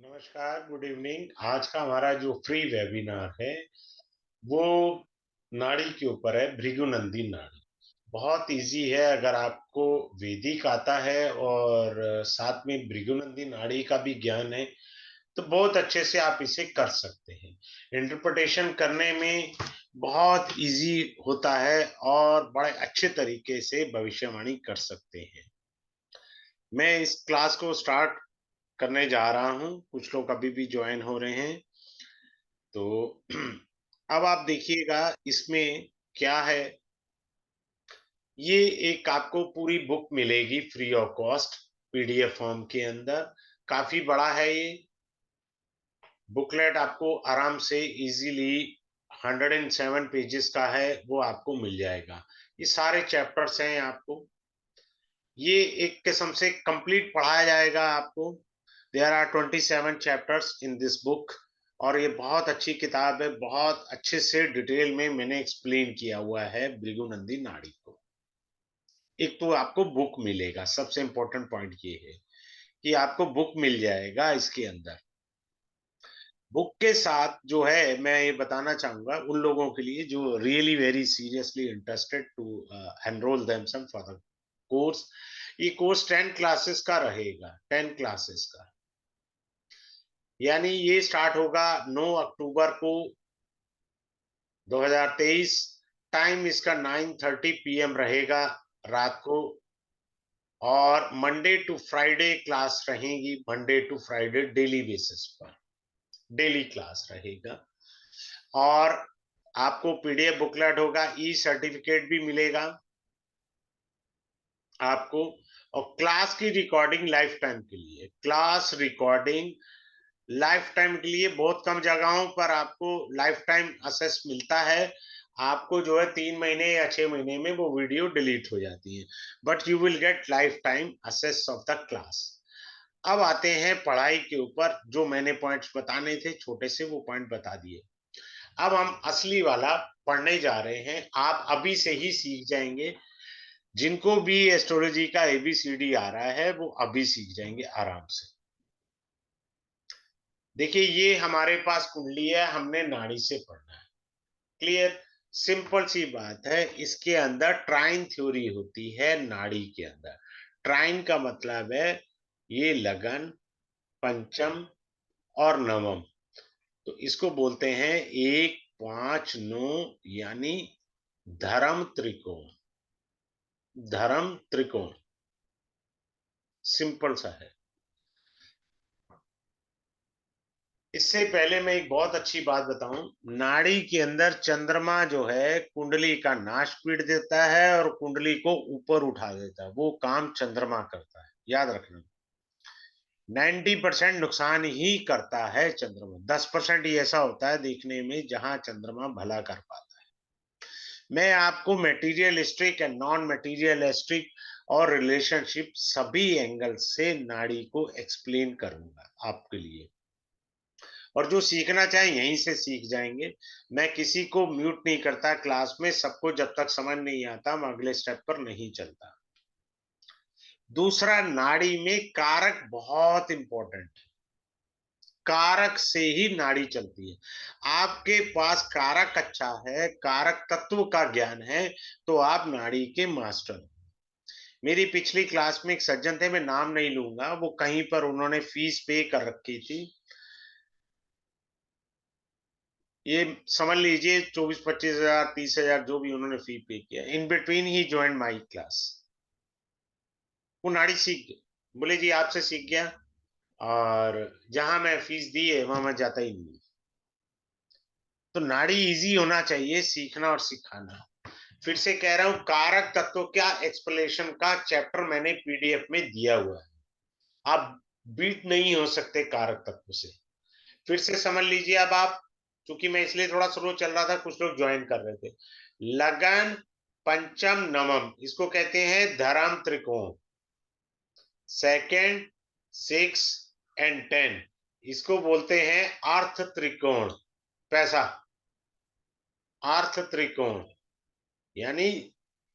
नमस्कार, good evening. आज का हमारा जो फ्री वेबिनार है वो नाड़ी के ऊपर है, भृगुनंदी नाड़ी। बहुत इजी है। अगर आपको वैदिक आता है और साथ में भृगुनंदी नाड़ी का भी ज्ञान है तो बहुत अच्छे से आप इसे कर सकते हैं। इंटरप्रिटेशन करने में बहुत इजी होता है और बड़े अच्छे तरीके से भविष्यवाणी कर सकते हैं। मैं इस क्लास को स्टार्ट करने जा रहा हूँ। कुछ लोग अभी भी ज्वाइन हो रहे हैं। तो अब आप देखिएगा इसमें क्या है। ये एक आपको पूरी बुक मिलेगी free of cost, PDF form के अंदर। काफी बड़ा है ये बुकलेट। आपको आराम से इजीली 107 पेजेस का है, वो आपको मिल जाएगा। ये सारे चैप्टर्स हैं आपको। ये एक किस्म से कंप्लीट पढ़ाया जाएगा आपको। There are 27 chapters in this book. और ये बहुत अच्छी किताब है। बहुत अच्छे से डिटेल में मैंने एक्सप्लेन किया हुआ है भृगुनंदी नाड़ी को। एक तो आपको बुक मिलेगा, सबसे इंपॉर्टेंट पॉइंट ये है कि आपको बुक मिल जाएगा। इसके अंदर बुक के साथ जो है, मैं ये बताना चाहूंगा उन लोगों के लिए जो really very seriously interested to enrol themselves for the course. ये कोर्स 10 क्लासेस का रहेगा, 10 क्लासेस का। यानी ये स्टार्ट होगा 9 अक्टूबर को 2023। टाइम इसका 9:30 पीएम रहेगा रात को। और मंडे टू फ्राइडे क्लास रहेगी, Monday to Friday daily basis पर डेली क्लास रहेगा। और आपको पीडीएफ बुकलेट होगा, ई सर्टिफिकेट भी मिलेगा आपको। और क्लास की रिकॉर्डिंग लाइफ टाइम के लिए, क्लास रिकॉर्डिंग लाइफ टाइम के लिए बहुत कम जगहों पर आपको लाइफ टाइम असेस मिलता है। आपको जो है 3 महीने या 6 महीने में वो वीडियो डिलीट हो जाती है, but you will get life time assess of the class. अब आते हैं पढ़ाई के ऊपर। जो मैंने पॉइंट्स बताने थे छोटे से, वो पॉइंट बता दिए। अब हम असली वाला पढ़ने जा रहे हैं। आप अभी से ही सीख जाएंगे। जिनको भी एस्ट्रोलॉजी का एबीसीडी आ रहा है वो अभी सीख जाएंगे आराम से। देखिए, ये हमारे पास कुंडली है, हमने नाड़ी से पढ़ना है। क्लियर? सिंपल सी बात है। इसके अंदर ट्राइन थ्योरी होती है नाड़ी के अंदर। ट्राइन का मतलब है ये लगन, पंचम और नवम। तो इसको बोलते हैं 1, 5, 9, यानी धर्म त्रिकोण। धर्म त्रिकोण सिंपल सा है। इससे पहले मैं एक बहुत अच्छी बात बताऊं। नाड़ी के अंदर चंद्रमा जो है कुंडली का नाश पीट देता है और कुंडली को ऊपर उठा देता है। वो काम चंद्रमा करता है, याद रखना। 90% नुकसान ही करता है चंद्रमा। 10% ही ऐसा होता है देखने में जहां चंद्रमा भला कर पाता है। मैं आपको मेटीरियलिस्टिक एंड नॉन मेटीरियलिस्टिक और रिलेशनशिप सभी एंगल से नाड़ी को एक्सप्लेन करूंगा आपके लिए। और जो सीखना चाहे यहीं से सीख जाएंगे। मैं किसी को म्यूट नहीं करता क्लास में। सबको जब तक समझ नहीं आता मैं अगले स्टेप पर नहीं चलता। दूसरा, नाड़ी में कारक बहुत इंपॉर्टेंट है। कारक से ही नाड़ी चलती है। आपके पास कारक अच्छा है, कारक तत्व का ज्ञान है, तो आप नाड़ी के मास्टर हैं। मेरी पिछली क्लास में एक सज्जन थे, मैं नाम नहीं लूंगा, वो कहीं पर उन्होंने फीस पे कर रखी थी। ये समझ लीजिए 24-25 हजार, 30 हजार, जो भी उन्होंने फी पे किया। In between he join my class. वो नाड़ी सीख गए। बोले जी आपसे सीख गया, और जहां मैं फीस दी है वहां मैं जाता ही नहीं। तो नाड़ी इजी होना चाहिए सीखना और सिखाना। फिर से कह रहा हूं, कारक तत्व क्या एक्सप्लेनेशन का चैप्टर मैंने पीडीएफ में दिया हुआ है। आप बीट नहीं हो सकते कारक तत्व से। फिर से समझ लीजिए। अब आप, क्योंकि मैं इसलिए थोड़ा स्लो चल रहा था, कुछ लोग ज्वाइन कर रहे थे। लगन, पंचम, नवम, इसको कहते हैं धर्म त्रिकोण। सेकंड, 6 एंड 10, इसको बोलते हैं अर्थ त्रिकोण। पैसा, अर्थ त्रिकोण, यानी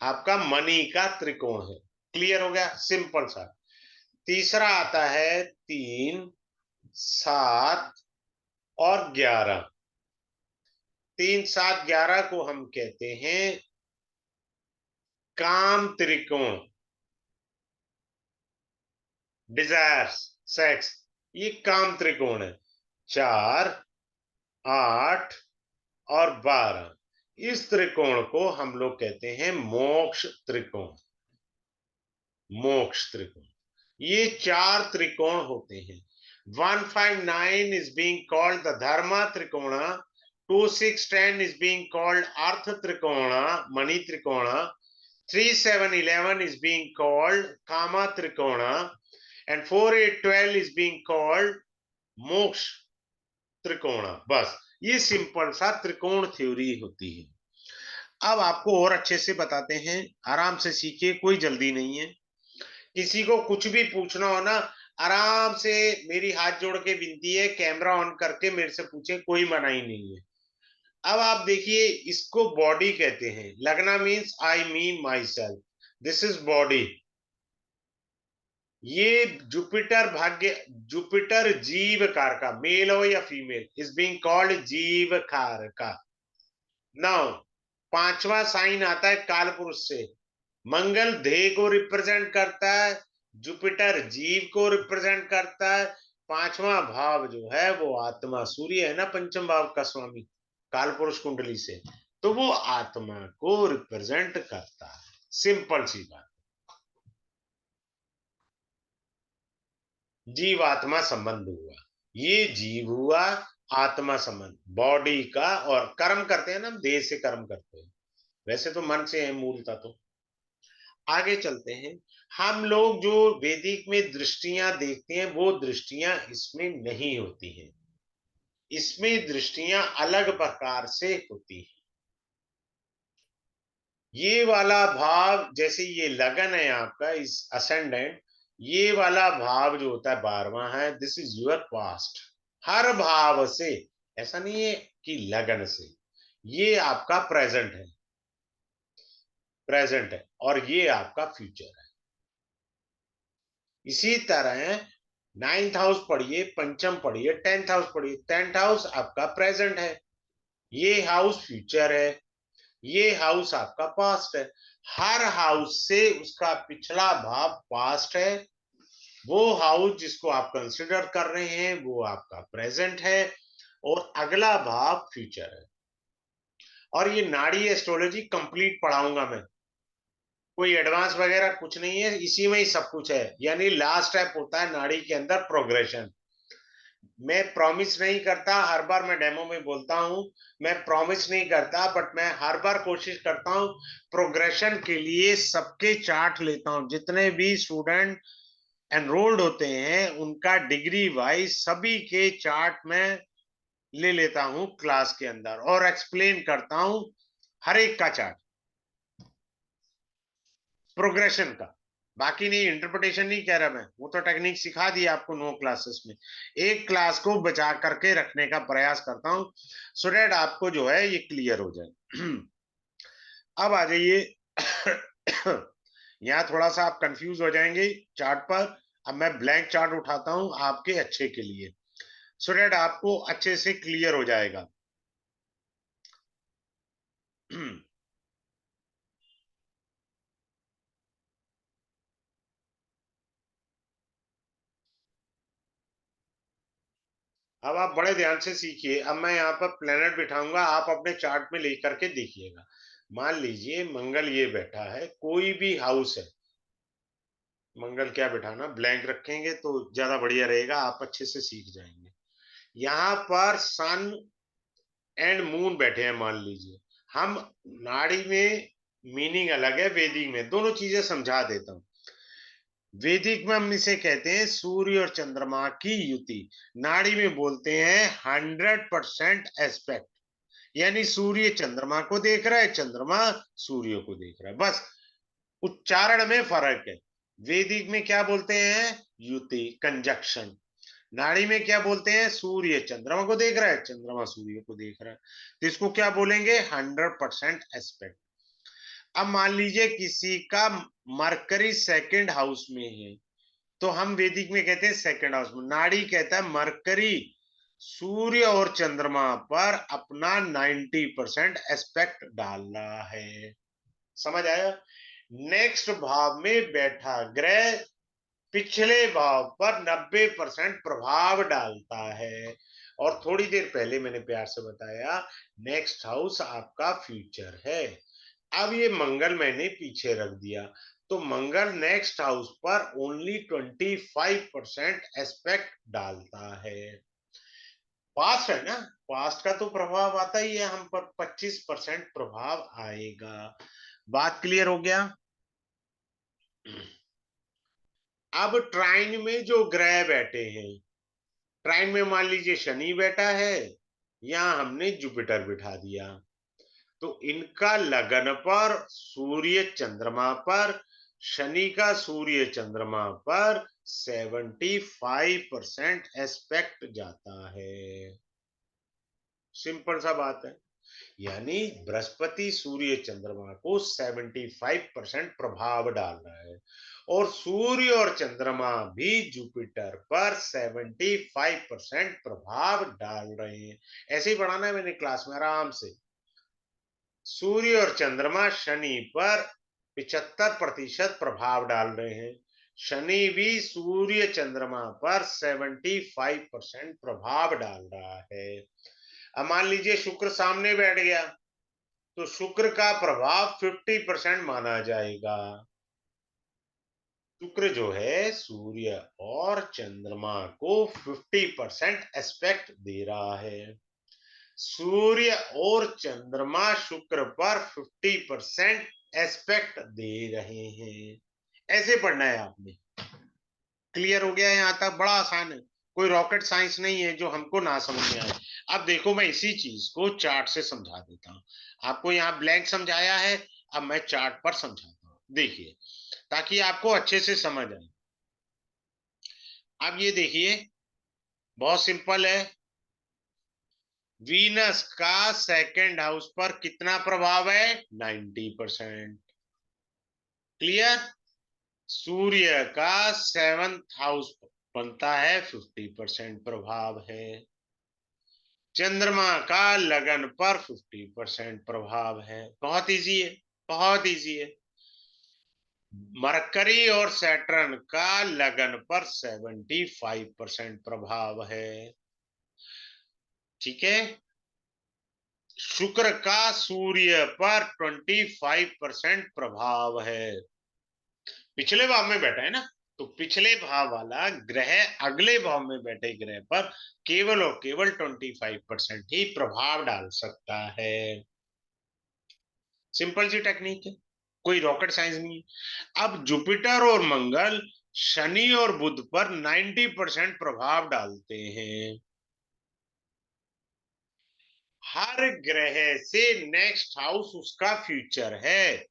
आपका मनी का त्रिकोण है। क्लियर हो गया? सिंपल सा। तीसरा आता है 3, 7 और 11, 3, 7, 11 को हम कहते हैं काम त्रिकोण, डिजायर, सेक्स, ये काम त्रिकोण है। 4, 8 और 12, इस त्रिकोण को हम लोग कहते हैं मोक्ष त्रिकोण। मोक्ष त्रिकोण, ये 4 त्रिकोण होते हैं। 159 is being called the dharma trikona, 2610 is being called artha trikona, mani trikona, 3711 is being called kama trikona, and 4812 is being called मोक्ष त्रिकोण। बस ये सिंपल सा त्रिकोण थ्योरी होती है। अब आपको और अच्छे से बताते हैं, आराम से सीखिए, कोई जल्दी नहीं है। किसी को कुछ भी पूछना हो ना, आराम से मेरी हाथ जोड़ के विनती है, कैमरा ऑन करके मेरे से पूछे, कोई मनाही नहीं है। अब आप देखिए, इसको बॉडी कहते हैं। लगना means I me my self, this is body. ये जुपिटर भाग्य, जुपिटर जीव कारका, मेल हो या फीमेल, इज बीइंग कॉल्ड जीव कारका। नाउ 5वां साइन आता है काल पुरुष से। मंगल देह को रिप्रेजेंट करता है, जुपिटर जीव को रिप्रेजेंट करता है, 5वां भाव जो है वो आत्मा, सूर्य है ना पंचम भाव का स्वामी काल पुरुष कुंडली से, तो वो आत्मा को रिप्रेजेंट करता है। सिंपल सी बात। जीव आत्मा संबंध हुआ, ये जीव हुआ, आत्मा संबंध बॉडी का। और कर्म करते हैं ना, हम देह से कर्म करते हैं, वैसे तो मन से है मूलता। तो आगे चलते हैं। हम लोग जो वैदिक में दृष्टियां देखते हैं, वो दृष्टियां इसमें नहीं होती हैं। इसमें दृष्टियां अलग प्रकार से होती हैं। ये वाला भाव, जैसे ये लगन है आपका, इस असेंडेंट, ये वाला भाव जो होता है 12वां है, दिस इज योर पास्ट। हर भाव से, ऐसा नहीं है कि लगन से, ये आपका प्रेजेंट है, प्रेजेंट है, और ये आपका फ्यूचर है। इसी तरह 9th हाउस पढ़िए, पंचम पढ़िए, 10th हाउस पढ़िए। 10th हाउस आपका प्रेजेंट है, ये हाउस फ्यूचर है, ये हाउस आपका पास्ट है। हर हाउस से उसका पिछला भाव पास्ट है, वो हाउस जिसको आप कंसिडर कर रहे हैं वो आपका प्रेजेंट है, और अगला भाव फ्यूचर है। और ये नाड़ी एस्ट्रोलॉजी कंप्लीट पढ़ाऊंगा मैं, कोई एडवांस वगैरह कुछ नहीं है, इसी में ही सब कुछ है। यानी लास्ट स्टेप होता है नाड़ी के अंदर प्रोग्रेशन। मैं प्रॉमिस नहीं करता, हर बार मैं डेमो में बोलता हूं, मैं प्रॉमिस नहीं करता, बट मैं हर बार कोशिश करता हूं प्रोग्रेशन के लिए सबके चार्ट लेता हूं। जितने भी स्टूडेंट एनरोल्ड होते हैं उनका डिग्री वाइज सभी के चार्ट में ले लेता हूं क्लास के अंदर, और एक्सप्लेन करता हूं हर एक का चार्ट प्रोग्रेशन का। बाकी नहीं, इंटरप्रिटेशन नहीं कह रहा मैं, वो तो टेक्निक सिखा दी आपको 9 क्लासेस में। एक क्लास को बचा करके रखने का प्रयास करता हूं, सो दैट आपको जो है ये क्लियर हो जाए। अब आ जाइए। यहाँ थोड़ा सा आप कंफ्यूज हो जाएंगे चार्ट पर। अब मैं ब्लैंक चार्ट उठाता हूं आपके अच्छे के लिए, सो दैट आपको अच्छे से क्लियर हो जाएगा। अब आप बड़े ध्यान से सीखिए। अब मैं यहाँ पर प्लेनेट बिठाऊंगा, आप अपने चार्ट में लेकर के देखिएगा। मान लीजिए मंगल ये बैठा है, कोई भी हाउस है, मंगल क्या बिठाना, ब्लैंक रखेंगे तो ज्यादा बढ़िया रहेगा, आप अच्छे से सीख जाएंगे। यहाँ पर सन एंड मून बैठे हैं मान लीजिए। हम नाड़ी में मीनिंग अलग है, वैदिक में दोनों चीजें समझा देता हूँ। वैदिक में हम इसे कहते हैं सूर्य और चंद्रमा की युति। नाड़ी में बोलते हैं 100% एस्पेक्ट, यानी सूर्य चंद्रमा को देख रहा है, चंद्रमा सूर्य को देख रहा है, बस उच्चारण में फर्क है। वैदिक में क्या बोलते हैं, युति, कंजक्शन। नाड़ी में क्या बोलते हैं, सूर्य चंद्रमा को देख रहा है, चंद्रमा सूर्य को देख रहा है, तो इसको क्या बोलेंगे, 100% एस्पेक्ट। अब मान लीजिए किसी का मरकरी 2nd हाउस में है, तो हम वैदिक में कहते हैं सेकंड हाउस में। नाड़ी कहता है मरकरी सूर्य और चंद्रमा पर अपना 90% एस्पेक्ट डाल रहा है। समझ आया? नेक्स्ट भाव में बैठा ग्रह पिछले भाव पर 90% प्रभाव डालता है। और थोड़ी देर पहले मैंने प्यार से बताया नेक्स्ट हाउस आपका फ्यूचर है। अब ये मंगल मैंने पीछे रख दिया, तो मंगल नेक्स्ट हाउस पर ओनली 25% एस्पेक्ट डालता है। पास्ट है ना, पास्ट का तो प्रभाव आता ही है हम पर, 25% प्रभाव आएगा। बात क्लियर हो गया? अब ट्राइन में जो ग्रह बैठे हैं, ट्राइन में मान लीजिए शनि बैठा है, यहां हमने जुपिटर बिठा दिया, तो इनका लगन पर सूर्य चंद्रमा पर, शनि का सूर्य चंद्रमा पर 75% एस्पेक्ट जाता है। सिंपल सा बात है। यानी बृहस्पति सूर्य चंद्रमा को 75% प्रभाव डाल रहा है, और सूर्य और चंद्रमा भी जुपिटर पर 75% प्रभाव डाल रहे हैं। ऐसे ही पढ़ाना है मैंने क्लास में आराम से। सूर्य और चंद्रमा शनि पर 75% प्रभाव डाल रहे हैं, शनि भी सूर्य चंद्रमा पर 75% प्रभाव डाल रहा है। अब मान लीजिए शुक्र सामने बैठ गया, तो शुक्र का प्रभाव 50% माना जाएगा। शुक्र जो है सूर्य और चंद्रमा को 50% एस्पेक्ट दे रहा है। सूर्य और चंद्रमा शुक्र पर 50% एस्पेक्ट दे रहे हैं। ऐसे पढ़ना है आपने। क्लियर हो गया? यहाँ तक बड़ा आसान है, कोई रॉकेट साइंस नहीं है जो हमको ना समझ में आए। अब देखो मैं इसी चीज को चार्ट से समझा देता हूँ। आपको यहाँ ब्लैंक समझाया है, अब मैं चार्ट पर समझाता हूँ, देखिए, ताकि आपको अच्छे से समझ आए। अब ये देखिए, बहुत सिंपल है। वीनस का सेकंड हाउस पर कितना प्रभाव है? 90%। क्लियर? सूर्य का सेवंथ हाउस बनता है, 50% प्रभाव है। चंद्रमा का लगन पर 50% प्रभाव है। बहुत इजी है, बहुत इजी है। मरकरी और सैटर्न का लगन पर 75% प्रभाव है। ठीक है। शुक्र का सूर्य पर 25% प्रभाव है। पिछले भाव में बैठा है ना, तो पिछले भाव वाला ग्रह अगले भाव में बैठे ग्रह पर केवल और केवल 25% ही प्रभाव डाल सकता है। सिंपल सी टेक्निक है, कोई रॉकेट साइंस नहीं है। अब जुपिटर और मंगल शनि और बुध पर 90% प्रभाव डालते हैं। हर ग्रह से नेक्स्ट हाउस उसका फ्यूचर है।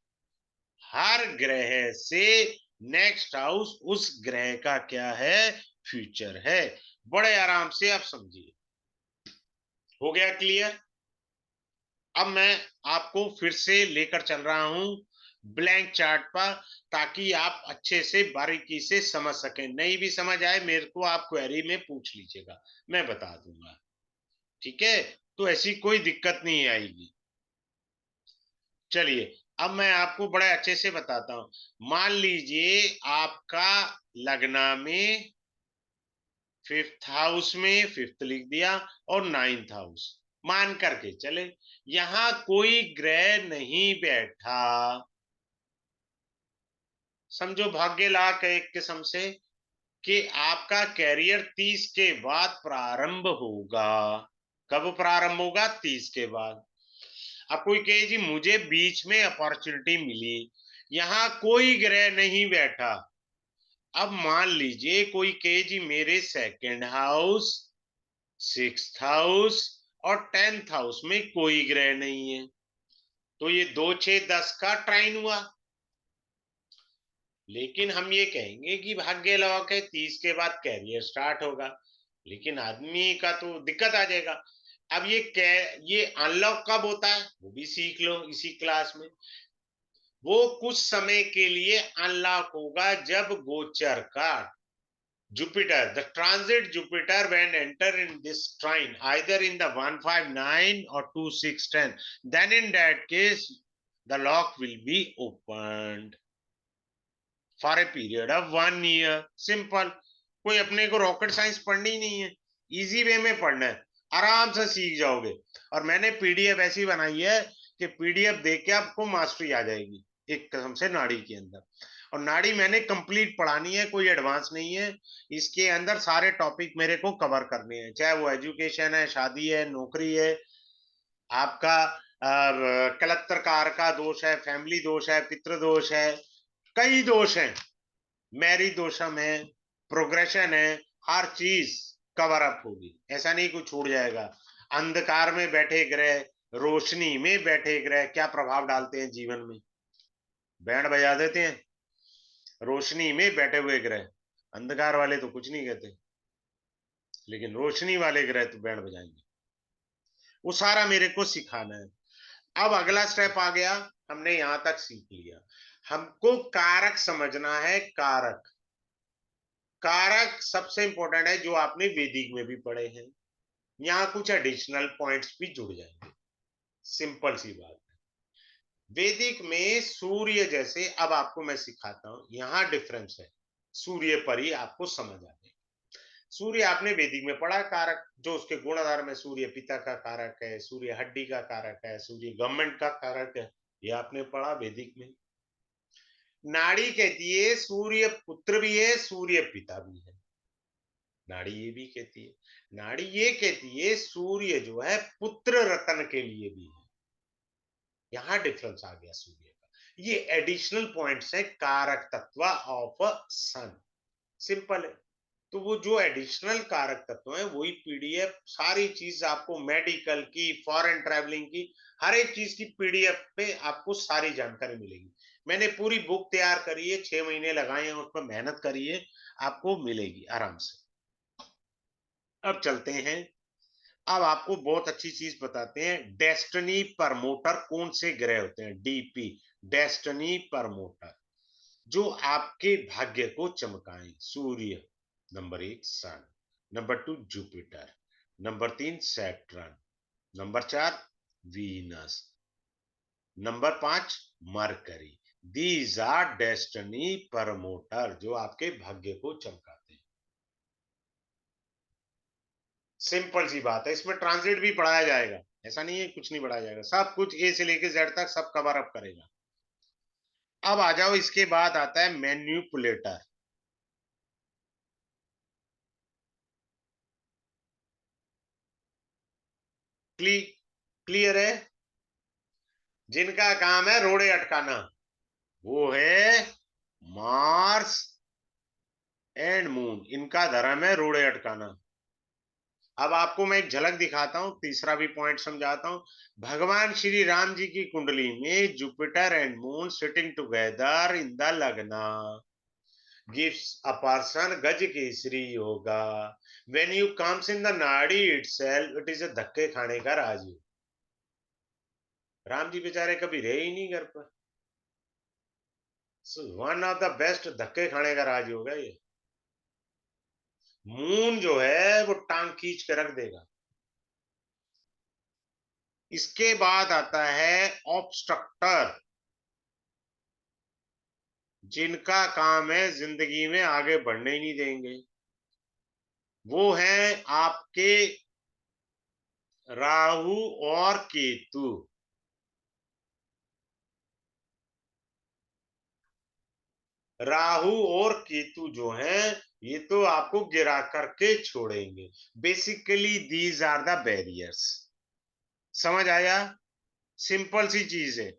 हर ग्रह से नेक्स्ट हाउस उस ग्रह का क्या है? फ्यूचर है। बड़े आराम से आप समझिए। हो गया क्लियर? अब मैं आपको फिर से लेकर चल रहा हूं ब्लैंक चार्ट पर, ताकि आप अच्छे से बारीकी से समझ सकें। नहीं भी समझ आए मेरे को आप क्वेरी में पूछ लीजिएगा, मैं बता दूंगा। ठीक है, तो ऐसी कोई दिक्कत नहीं आएगी। चलिए, अब मैं आपको बड़े अच्छे से बताता हूं। मान लीजिए आपका लगना में फिफ्थ हाउस में, फिफ्थ लिख दिया, और नाइन्थ हाउस मान करके चले, यहां कोई ग्रह नहीं बैठा। समझो भाग्य लाख एक किस्म से, कि आपका कैरियर 30 के बाद प्रारंभ होगा। कब प्रारंभ होगा? 30 के बाद। अब कोई कहे जी मुझे बीच में अपॉर्चुनिटी मिली, यहां कोई ग्रह नहीं बैठा। अब मान लीजिए कोई कहे जी मेरे सेकंड हाउस, सिक्स्थ हाउस और 10th हाउस में कोई ग्रह नहीं है, तो ये 2 6 10 का ट्राइन हुआ। लेकिन हम ये कहेंगे कि भाग्य लॉक है, 30 के बाद कैरियर स्टार्ट होगा, लेकिन आदमी का तो दिक्कत आ जाएगा। अब ये अनलॉक कब होता है वो भी सीख लो इसी क्लास में। वो कुछ समय के लिए अनलॉक होगा जब गोचर का Jupiter, the transit Jupiter when enter in this trine, either in the 159 or 2610, then in that case, the lock will be opened for a period of 1 year. Simple. कोई अपने को रॉकेट साइंस पढ़नी नहीं है, इजी वे में पढ़ना है, आराम से सीख जाओगे। और मैंने पीडीएफ ऐसी बनाई है कि पीडीएफ देख के आपको मास्टरी आ जाएगी एक कसम से नाड़ी के अंदर। और नाड़ी मैंने कंप्लीट पढ़ानी है, कोई एडवांस नहीं है। इसके अंदर सारे टॉपिक मेरे को कवर करने हैं, चाहे वो एजुकेशन है, शादी है, नौकरी है, आपका कलत्रकार का दोष है, फैमिली दोष है, पितृ दोष है, कई दोष हैं, मैरी दोषम है, प्रोग्रेशन है, हर चीज कवर अप होगी, ऐसा नहीं कुछ छूट जाएगा। अंधकार में बैठे ग्रह, रोशनी में बैठे ग्रह क्या प्रभाव डालते हैं जीवन में? बैंड बजा देते हैं। रोशनी में बैठे हुए ग्रह, अंधकार वाले तो कुछ नहीं कहते, लेकिन रोशनी वाले ग्रह तो बैंड बजाएंगे। वो सारा मेरे को सिखाना है। अब अगला स्टेप आ गया, हमने यहां तक सीख लिया। हमको कारक समझना है। कारक, कारक सबसे इंपॉर्टेंट है, जो आपने वैदिक में भी पढ़े हैं। यहाँ कुछ एडिशनल पॉइंट्स भी जुड़ जाएंगे, सिंपल सी बात है। वैदिक में सूर्य जैसे, अब आपको मैं सिखाता हूं, यहाँ डिफरेंस है, सूर्य पर ही आपको समझ आ जाए। सूर्य आपने वैदिक में पढ़ा, कारक जो उसके गुणधर्म है, सूर्य पिता का कारक है, सूर्य हड्डी का कारक है, सूर्य गवर्नमेंट का कारक है, ये आपने पढ़ा वैदिक में। नाड़ी कहती है सूर्य पुत्र भी है, सूर्य पिता भी है। नाड़ी ये भी कहती है, नाड़ी ये कहती है सूर्य जो है पुत्र रतन के लिए भी है। यहां डिफरेंस आ गया सूर्य का। ये एडिशनल पॉइंट्स है कारक तत्व ऑफ सन। सिंपल है। तो वो जो एडिशनल कारक तत्व है वही पीडीएफ, सारी चीज आपको मेडिकल की, फॉरेन ट्रैवलिंग की, हर एक चीज की पीडीएफ पे आपको सारी जानकारी मिलेगी। मैंने पूरी बुक तैयार करी है, 6 महीने लगाए हैं, उस पर मेहनत करी है, आपको मिलेगी आराम से। अब चलते हैं, अब आपको बहुत अच्छी चीज बताते हैं, डेस्टिनी प्रमोटर कौन से ग्रह होते हैं? डीपी, डेस्टिनी प्रमोटर, जो आपके भाग्य को चमकाएं। सूर्य number 1, sun number 2, Jupiter number 3, Saturn number 4, Venus number 5, Mercury. These are destiny promoter, जो आपके भाग्य को चमकाते हैं। सिंपल सी बात है, इसमें ट्रांजिट भी पढ़ाया जाएगा, ऐसा नहीं है कुछ नहीं पढ़ाया जाएगा, सब कुछ ए से लेके जेड तक सब कवर अप करेगा। अब आ जाओ, इसके बाद आता है मैन्युपुलेटर। क्लियर है? जिनका काम है रोड़े अटकाना, वो है मार्स एंड मून, इनका धर्म है रोड़े अटकाना। अब आपको मैं एक झलक दिखाता हूं, तीसरा भी पॉइंट समझाता हूं। भगवान श्री राम जी की कुंडली में Jupiter and moon sitting together in the लग्ना gives a person Gajkesari yoga. When you comes in the nadi itself, it is a धक्के खाने का राजयोग। राम जी बेचारे कभी रहे ही नहीं घर पर, वन ऑफ द बेस्ट धक्के खाने का राजयोग है ये। मून जो है वो टांग खींच के रख देगा। इसके बाद आता है ऑब्स्ट्रक्टर, जिनका काम है जिंदगी में आगे बढ़ने ही नहीं देंगे। वो है आपके राहु और केतु। राहु और केतु जो हैं, ये तो आपको गिरा करके छोड़ेंगे। Basically these are the barriers. समझ आया? सिंपल सी चीज है,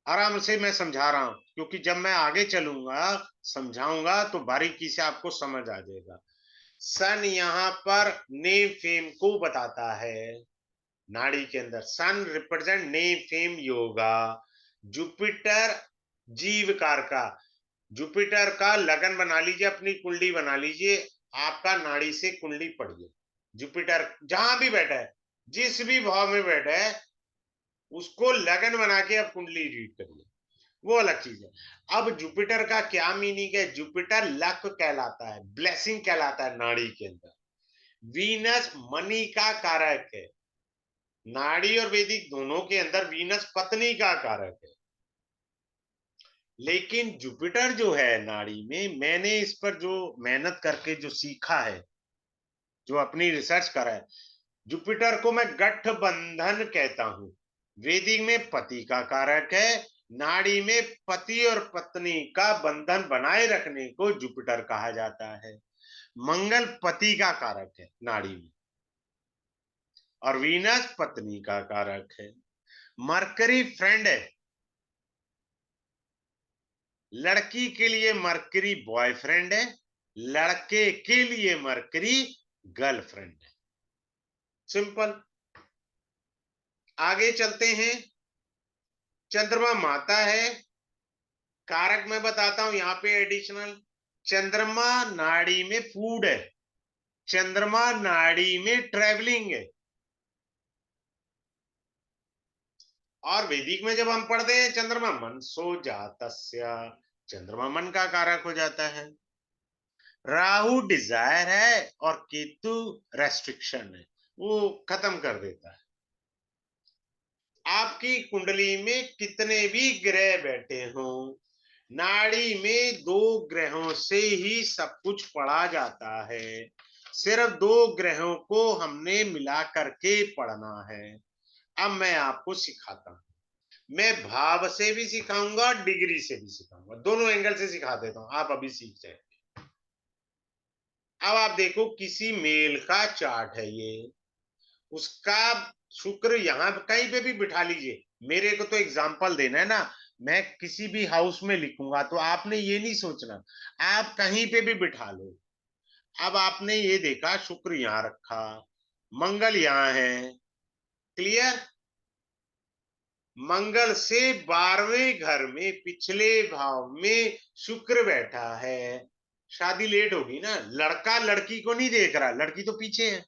आराम से मैं समझा रहा हूं, क्योंकि जब मैं आगे चलूंगा समझाऊंगा तो बारीकी से आपको समझ आ जाएगा। सन यहाँ पर नेम फेम को बताता है। नाड़ी के अंदर sun represent name fame yoga. Jupiter जीवकार का, जुपिटर का लगन बना लीजिए, अपनी कुंडली बना लीजिए, आपका नाड़ी से कुंडली पढ़िए। जुपिटर जहां भी बैठा है, जिस भी भाव में बैठा है, उसको लगन बना के आप कुंडली रीड करिए। वो अलग चीज है। अब जुपिटर का क्या मीनिंग है? जुपिटर लक कहलाता है, ब्लेसिंग कहलाता है नाड़ी के अंदर। वीनस मनी का कारक है। नाड़ी और वैदिक दोनों के अंदर वीनस पत्नी का कारक है। लेकिन जुपिटर जो है नाड़ी में, मैंने इस पर जो मेहनत करके जो सीखा है, जो अपनी रिसर्च करा है, जुपिटर को मैं गठबंधन कहता हूं। वैदिक में पति का कारक है, नाड़ी में पति और पत्नी का बंधन बनाए रखने को जुपिटर कहा जाता है। मंगल पति का कारक है नाड़ी में, और वीनस पत्नी का कारक है। मरकरी फ्रेंड है, लड़की के लिए मरकरी बॉयफ्रेंड है, लड़के के लिए मरकरी गर्लफ्रेंड है। सिंपल। आगे चलते हैं। चंद्रमा माता है, कारक मैं बताता हूं यहां पे एडिशनल। चंद्रमा नाड़ी में फूड है, चंद्रमा नाड़ी में ट्रेवलिंग है। और वैदिक में जब हम पढ़ते हैं चंद्रमा मनसो जातस्य, चंद्रमा मन का कारक हो जाता है। राहु डिजायर है और केतु रेस्ट्रिक्शन है, वो खत्म कर देता है। आपकी कुंडली में कितने भी ग्रह बैठे हों, नाड़ी में दो ग्रहों से ही सब कुछ पढ़ा जाता है। सिर्फ दो ग्रहों को हमने मिला करके पढ़ना है। अब मैं आपको सिखाता हूं। मैं भाव से भी सिखाऊंगा, डिग्री से भी सिखाऊंगा, दोनों एंगल से सिखा देता हूं, आप अभी सीख जाए। अब आप देखो, किसी मेल का चार्ट है ये, उसका शुक्र यहां कहीं पे भी बिठा लीजिए। मेरे को तो एग्जाम्पल देना है ना, मैं किसी भी हाउस में लिखूंगा तो आपने ये नहीं सोचना, आप कहीं पे भी बिठा लो। अब आपने ये देखा, शुक्र यहां रखा, मंगल यहां है, क्लियर। मंगल से 12वें घर में पिछले भाव में शुक्र बैठा है। शादी लेट होगी ना, लड़का लड़की को नहीं देख रहा, लड़की तो पीछे है।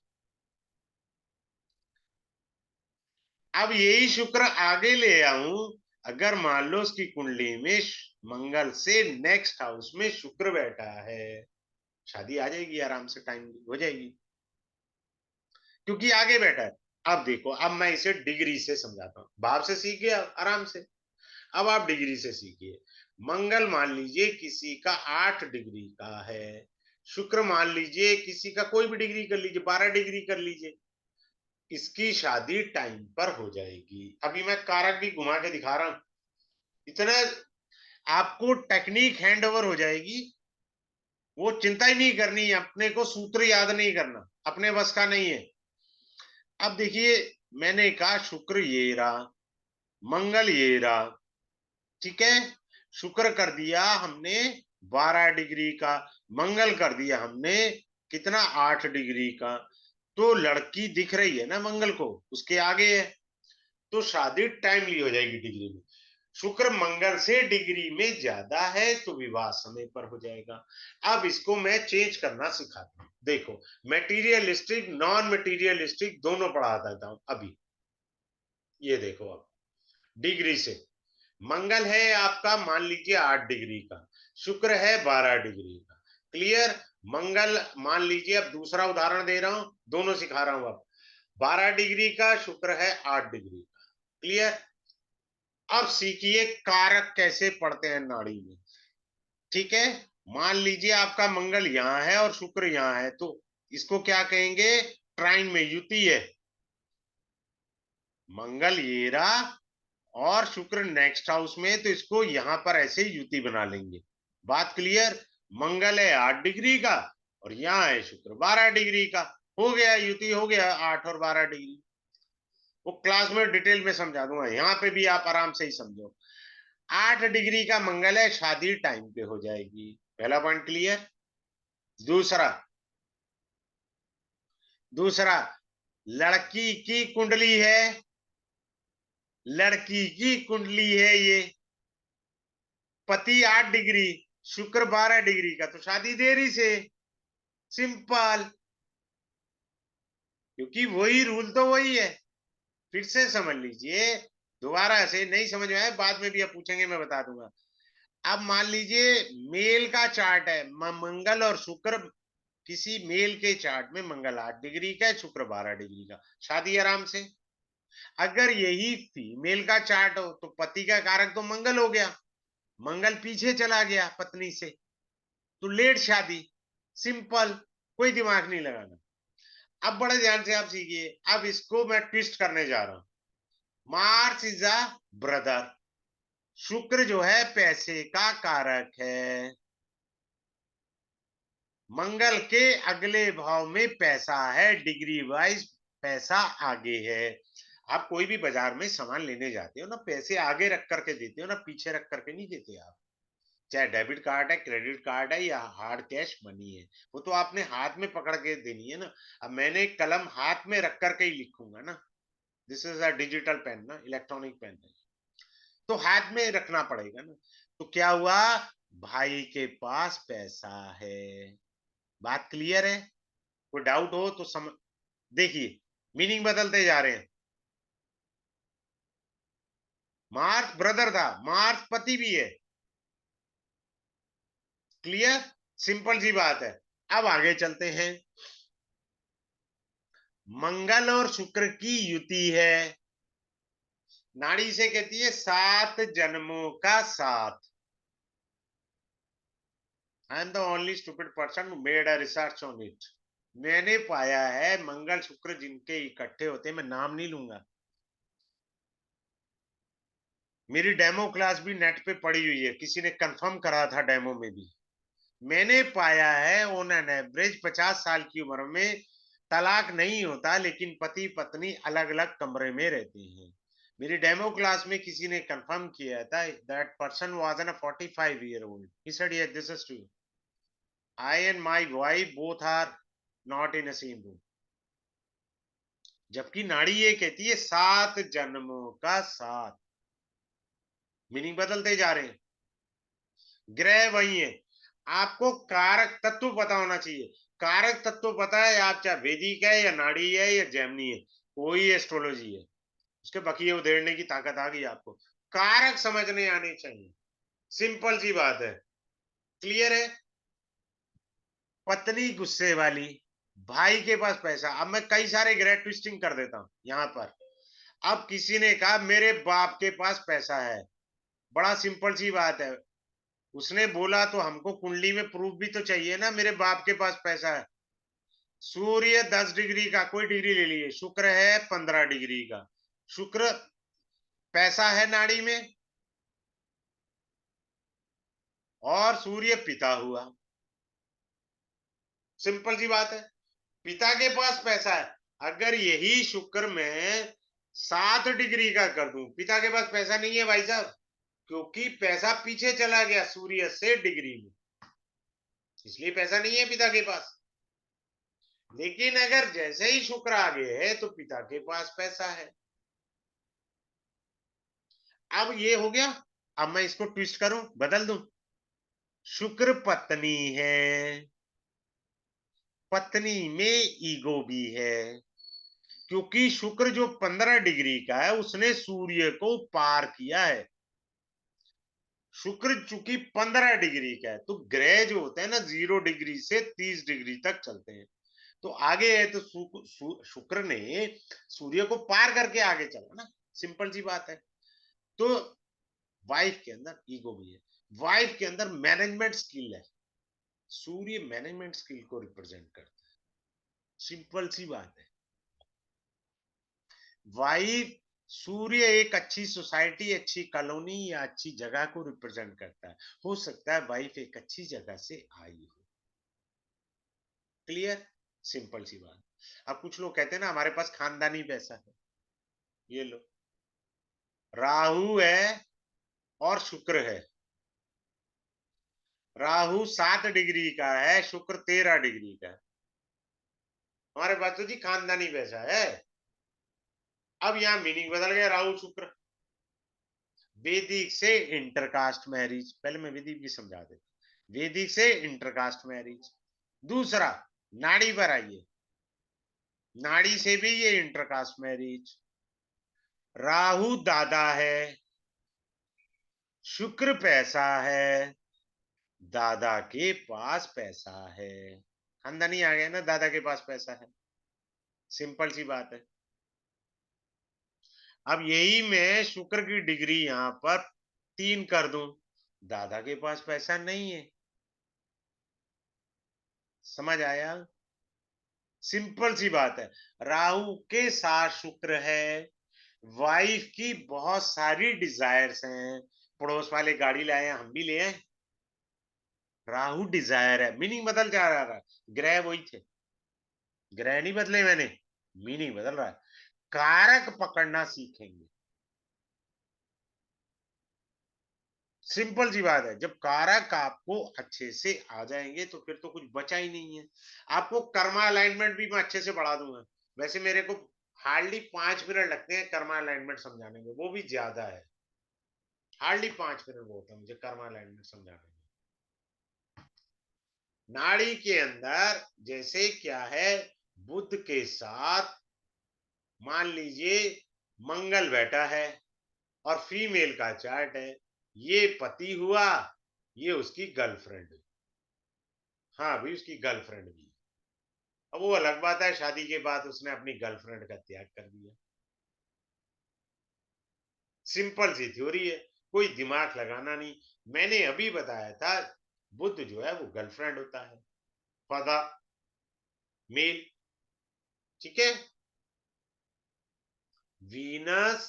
अब यही शुक्र आगे ले आऊं, अगर मान लो उसकी कुंडली में मंगल से नेक्स्ट हाउस में शुक्र बैठा है, शादी आ जाएगी आराम से, टाइम हो जाएगी, क्योंकि आगे बैठा है। अब देखो, अब मैं इसे डिग्री से समझाता हूं। भाव से सीख गया आराम से, अब आप डिग्री से सीखिए। मंगल मान लीजिए किसी का 8 डिग्री का है, शुक्र मान लीजिए किसी का कोई भी डिग्री कर लीजिए, 12 डिग्री कर लीजिए, इसकी शादी टाइम पर हो जाएगी। अभी मैं कारक भी घुमा के दिखा रहा हूं, इतना आपको टेक्निक हैंड ओवर हो जाएगी। वो चिंता ही नहीं करनी है, अपने को सूत्र याद नहीं करना, अपने बस का नहीं है। अब देखिए, मैंने कहा शुक्र ये रहा, मंगल ये रहा, ठीक है। शुक्र कर दिया हमने 12 डिग्री का, मंगल कर दिया हमने कितना, 8 डिग्री का। तो लड़की दिख रही है ना मंगल को, उसके आगे है, तो शादी टाइमली हो जाएगी डिग्री में। शुक्र मंगल से डिग्री में ज्यादा है तो विवाह समय पर हो जाएगा। अब इसको मैं चेंज करना सिखाता हूं। देखो, मेटीरियलिस्टिक नॉन मेटीरियलिस्टिक दोनों पढ़ा देता हूं अभी। ये देखो, अब डिग्री से, मंगल है आपका मान लीजिए 8 डिग्री का, शुक्र है 12 डिग्री का, क्लियर। मंगल मान लीजिए, अब दूसरा उदाहरण दे रहा हूं, दोनों सिखा रहा हूं अब। 12 डिग्री का, शुक्र है 8 डिग्री का, क्लियर। अब सीखिए कारक कैसे पढ़ते हैं नाड़ी में, ठीक है। मान लीजिए आपका मंगल यहां है और शुक्र यहां है, तो इसको क्या कहेंगे, ट्राइन में युति है। मंगल ये रहा और शुक्र नेक्स्ट हाउस में, तो इसको यहां पर ऐसे युति बना लेंगे। बात क्लियर। मंगल है 8 डिग्री का और यहां है शुक्र 12 डिग्री का, हो गया युति, हो गया 8 और 12 डिग्री। वो क्लास में डिटेल में समझा दूंगा, यहाँ पे भी आप आराम से ही समझो। 8 डिग्री का मंगल है, शादी टाइम पे हो जाएगी, पहला पॉइंट क्लियर। दूसरा, दूसरा, लड़की की कुंडली है, लड़की की कुंडली है ये, पति 8 डिग्री, शुक्र 12 डिग्री का, तो शादी देरी से, सिंपल। क्योंकि वही रूल तो वही है। फिर से समझ लीजिए, दोबारा ऐसे नहीं समझ में आया, बाद में भी आप पूछेंगे मैं बता दूंगा। अब मान लीजिए मेल का चार्ट है, मंगल और शुक्र, किसी मेल के चार्ट में मंगल 8 डिग्री का है, शुक्र 12 डिग्री का, शादी आराम से। अगर यही फीमेल का चार्ट हो तो पति का कारक तो मंगल हो गया, मंगल पीछे चला गया पत्नी से, तो लेट शादी, सिंपल, कोई दिमाग नहीं लगाना। अब बड़े ध्यान से आप सीखिए, अब इसको मैं ट्विस्ट करने जा रहा हूं। मार्स इज अ ब्रदर, शुक्र जो है पैसे का कारक है, मंगल के अगले भाव में पैसा है, डिग्री वाइज पैसा आगे है। आप कोई भी बाजार में सामान लेने जाते हो ना, पैसे आगे रख करके देते हो ना, पीछे रख करके नहीं देते आप। चाहे डेबिट कार्ड है, क्रेडिट कार्ड है, या हार्ड कैश मनी है, वो तो आपने हाथ में पकड़ के देनी है ना। अब मैंने कलम हाथ में रख करके ही लिखूंगा ना, this is a digital pen ना, इलेक्ट्रॉनिक पेन है, तो हाथ में रखना पड़ेगा ना। तो क्या हुआ, भाई के पास पैसा है। बात क्लियर है? कोई डाउट हो तो देखिए, मीनिंग बदलते जा रहे हैं। मार्स ब्रदर था, मार्स पति भी है। क्लियर? सिंपल सी बात है। अब आगे चलते हैं। मंगल और शुक्र की युति है, नाड़ी से कहती है 7 जन्मों का साथ। I am the only stupid person who made a research on it. मैंने पाया है मंगल शुक्र जिनके इकट्ठे होते हैं, मैं नाम नहीं लूंगा, मेरी डेमो क्लास भी नेट पे पड़ी हुई है, किसी ने कंफर्म करा था डेमो में भी। मैंने पाया है ऑन एन एवरेज 50 साल की उम्र में तलाक नहीं होता, लेकिन पति पत्नी अलग अलग कमरे में रहते हैं। मेरी डेमो क्लास में किसी ने कंफर्म किया था, that person was an 45 year old, he said yes, this is true, I and my wife both are not in a same room। जबकि नाड़ी ये कहती है 7 जन्मों का साथ। मीनिंग बदलते जा रहे हैं, ग्रह वही है। आपको कारक तत्व पता होना चाहिए। कारक तत्व पता है, आप चाहे वैदिक है या नाड़ी है या जैमिनी है, कोई एस्ट्रोलॉजी है, उसके बकिए उधेड़ने की ताकत आ गई आपको। कारक समझने आने चाहिए, सिंपल सी बात है। क्लियर है? पत्नी गुस्से वाली, भाई के पास पैसा। अब मैं कई सारे ग्रह ट्विस्टिंग कर देता हूं यहां पर। अब किसी ने कहा मेरे बाप के पास पैसा है, बड़ा सिंपल सी बात है, उसने बोला तो हमको कुंडली में प्रूफ भी तो चाहिए ना, मेरे बाप के पास पैसा है। सूर्य 10 डिग्री का, कोई डिग्री ले लीजिए, शुक्र है 15 डिग्री का, शुक्र पैसा है नाड़ी में, और सूर्य पिता हुआ। सिंपल सी बात है, पिता के पास पैसा है। अगर यही शुक्र में 7 डिग्री का कर दूं, पिता के पास पैसा नहीं है भाई साहब, क्योंकि पैसा पीछे चला गया सूर्य से डिग्री में, इसलिए पैसा नहीं है पिता के पास। लेकिन अगर जैसे ही शुक्र आगे है तो पिता के पास पैसा है। अब ये हो गया। अब मैं इसको ट्विस्ट करूं, बदल दूं, शुक्र पत्नी है, पत्नी में ईगो भी है, क्योंकि शुक्र जो 15 डिग्री का है उसने सूर्य को पार किया है। शुक्र चूंकि 15 डिग्री का है, तो ग्रह जो होते हैं ना 0 डिग्री से 30 डिग्री तक चलते हैं, तो आगे है तो शुक्र ने सूर्य को पार करके आगे चला ना, सिंपल सी बात है। तो वाइफ के अंदर ईगो भी है, वाइफ के अंदर मैनेजमेंट स्किल है, सूर्य मैनेजमेंट स्किल को रिप्रेजेंट करता है, सिंपल सी बात है। वाइफ, सूर्य एक अच्छी सोसाइटी, अच्छी कॉलोनी या अच्छी जगह को रिप्रेजेंट करता है। हो सकता है वाइफ एक अच्छी जगह से आई हो। क्लियर? सिंपल सी बात। अब कुछ लोग कहते हैं ना हमारे पास खानदानी पैसा है, ये लो, राहु है और शुक्र है, राहु 7 डिग्री का है, शुक्र 13 डिग्री का है, हमारे पास तो जी खानदानी पैसा है। अब यहां मीनिंग बदल गया, राहु शुक्र। वैदिक से इंटरकास्ट मैरिज, पहले मैं वैदिक भी समझा देता, वैदिक से इंटरकास्ट मैरिज। दूसरा, नाड़ी पर आइए, नाड़ी से भी ये इंटरकास्ट मैरिज। राहु दादा है, शुक्र पैसा है, दादा के पास पैसा है। खानदानी आ गया ना, दादा के पास पैसा है, सिंपल सी बात है। अब यही मैं शुक्र की डिग्री यहां पर 3 कर दूं, दादा के पास पैसा नहीं है। समझ आया? सिंपल सी बात है। राहु के साथ शुक्र है, वाइफ की बहुत सारी डिजायर्स हैं, पड़ोस वाले गाड़ी लाए हैं, हम भी ले आए। राहु डिजायर है, मीनिंग बदल जा रहा है। ग्रह वही थे, ग्रह नहीं बदले मैंने, मीनिंग बदल रहा है। कारक पकड़ना सीखेंगे। सिंपल सी बात है, जब कारक आपको अच्छे से आ जाएंगे तो फिर तो कुछ बचा ही नहीं है। आपको कर्मा अलाइनमेंट भी मैं अच्छे से पढ़ा दूंगा। वैसे मेरे को हार्डली 5 मिनट लगते हैं कर्मा अलाइनमेंट समझाने में, वो भी ज्यादा है। हार्डली 5 मिनट बहुत है मुझे कर्मा अलाइनमेंट समझाने में। नाड़ी के अंदर जैसे क्या है, बुध के साथ मान लीजिए मंगल बैठा है और फीमेल का चार्ट है, ये पति हुआ, ये उसकी गर्लफ्रेंड हुई। हाँ भी उसकी गर्लफ्रेंड भी। अब वो अलग बात है, शादी के बाद उसने अपनी गर्लफ्रेंड का त्याग कर दिया। सिंपल सी थ्योरी है, कोई दिमाग लगाना नहीं। मैंने अभी बताया था, बुध जो है वो गर्लफ्रेंड होता है फॉर द मेल। ठीक है। वीनस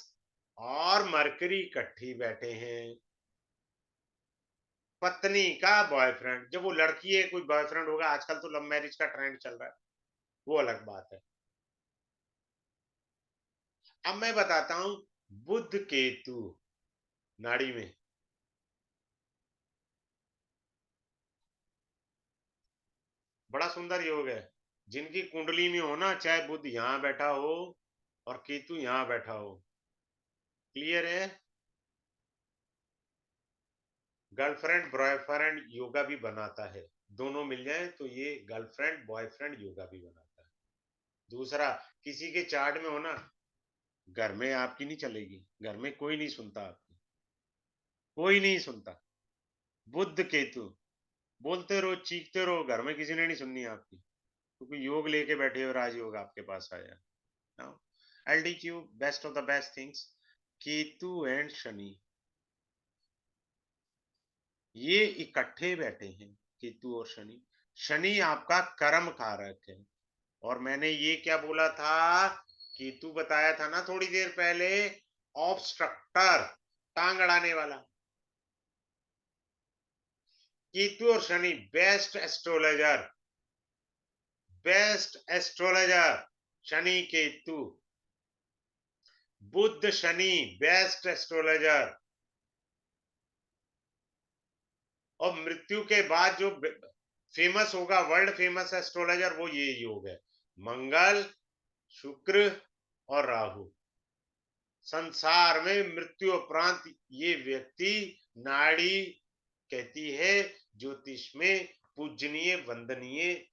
और मरकरी इकट्ठी बैठे हैं, पत्नी का बॉयफ्रेंड। जब वो लड़की है, कोई बॉयफ्रेंड होगा, आजकल तो लव मैरिज का ट्रेंड चल रहा है, वो अलग बात है। अब मैं बताता हूं, बुध केतु नाड़ी में बड़ा सुंदर योग है। जिनकी कुंडली में हो ना, चाहे बुध यहां बैठा हो और केतु यहां बैठा हो, क्लियर है? गर्लफ्रेंड बॉयफ्रेंड योगा भी बनाता है। दोनों मिल जाए तो ये गर्लफ्रेंड बॉयफ्रेंड योगा भी बनाता है। दूसरा, किसी के चार्ट में हो ना, घर में आपकी नहीं चलेगी, घर में कोई नहीं सुनता आपकी, कोई नहीं सुनता। बुध केतु, बोलते रहो चीखते रहो, घर में किसी ने नहीं सुननी आपकी, क्योंकि योग लेके बैठे हो, राजयोग आपके पास आया। Now I teach you best of the best things. Ketu and Shani ये इकट्ठे बैठे हैं, केतु और शनि। शनि आपका कर्म कारक है। और मैंने ये क्या बोला था, केतु बताया था ना थोड़ी देर पहले, ऑब्स्ट्रक्टर, टांग अड़ाने वाला। केतु और Shani best astrologer, best astrologer Shani Ketu. Budh Shani best astrologer. और मृत्यु के बाद जो फेमस होगा, वर्ल्ड फेमस एस्ट्रोलॉजर, वो ये योग है, मंगल, शुक्र और राहु। संसार में मृत्यु उपरांत ये व्यक्ति, नाड़ी कहती है, ज्योतिष में पूजनीय वंदनीय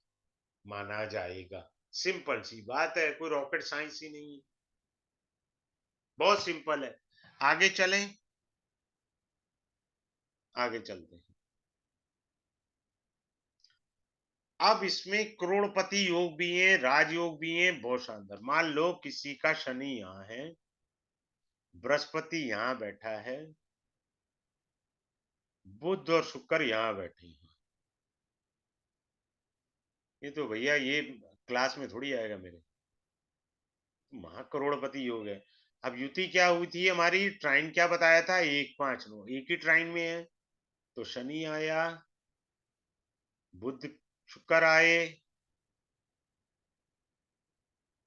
माना जाएगा। सिंपल सी बात है, कोई रॉकेट साइंस ही नहीं है, बहुत सिंपल है। आगे चलें, आगे चलते हैं। अब इसमें करोड़पति योग भी है, राजयोग भी है, बहुत शानदार। मान लो किसी का शनि यहाँ है, बृहस्पति यहाँ बैठा है, बुध और शुक्र यहाँ बैठे हैं। ये तो भैया ये क्लास में थोड़ी आएगा मेरे, महाकरोड़पति योग है। अब युति क्या हुई थी हमारी, ट्राइन क्या बताया था, 1 5 9, एक ही ट्राइन में है। तो शनि आया, बुध शुक्र आए,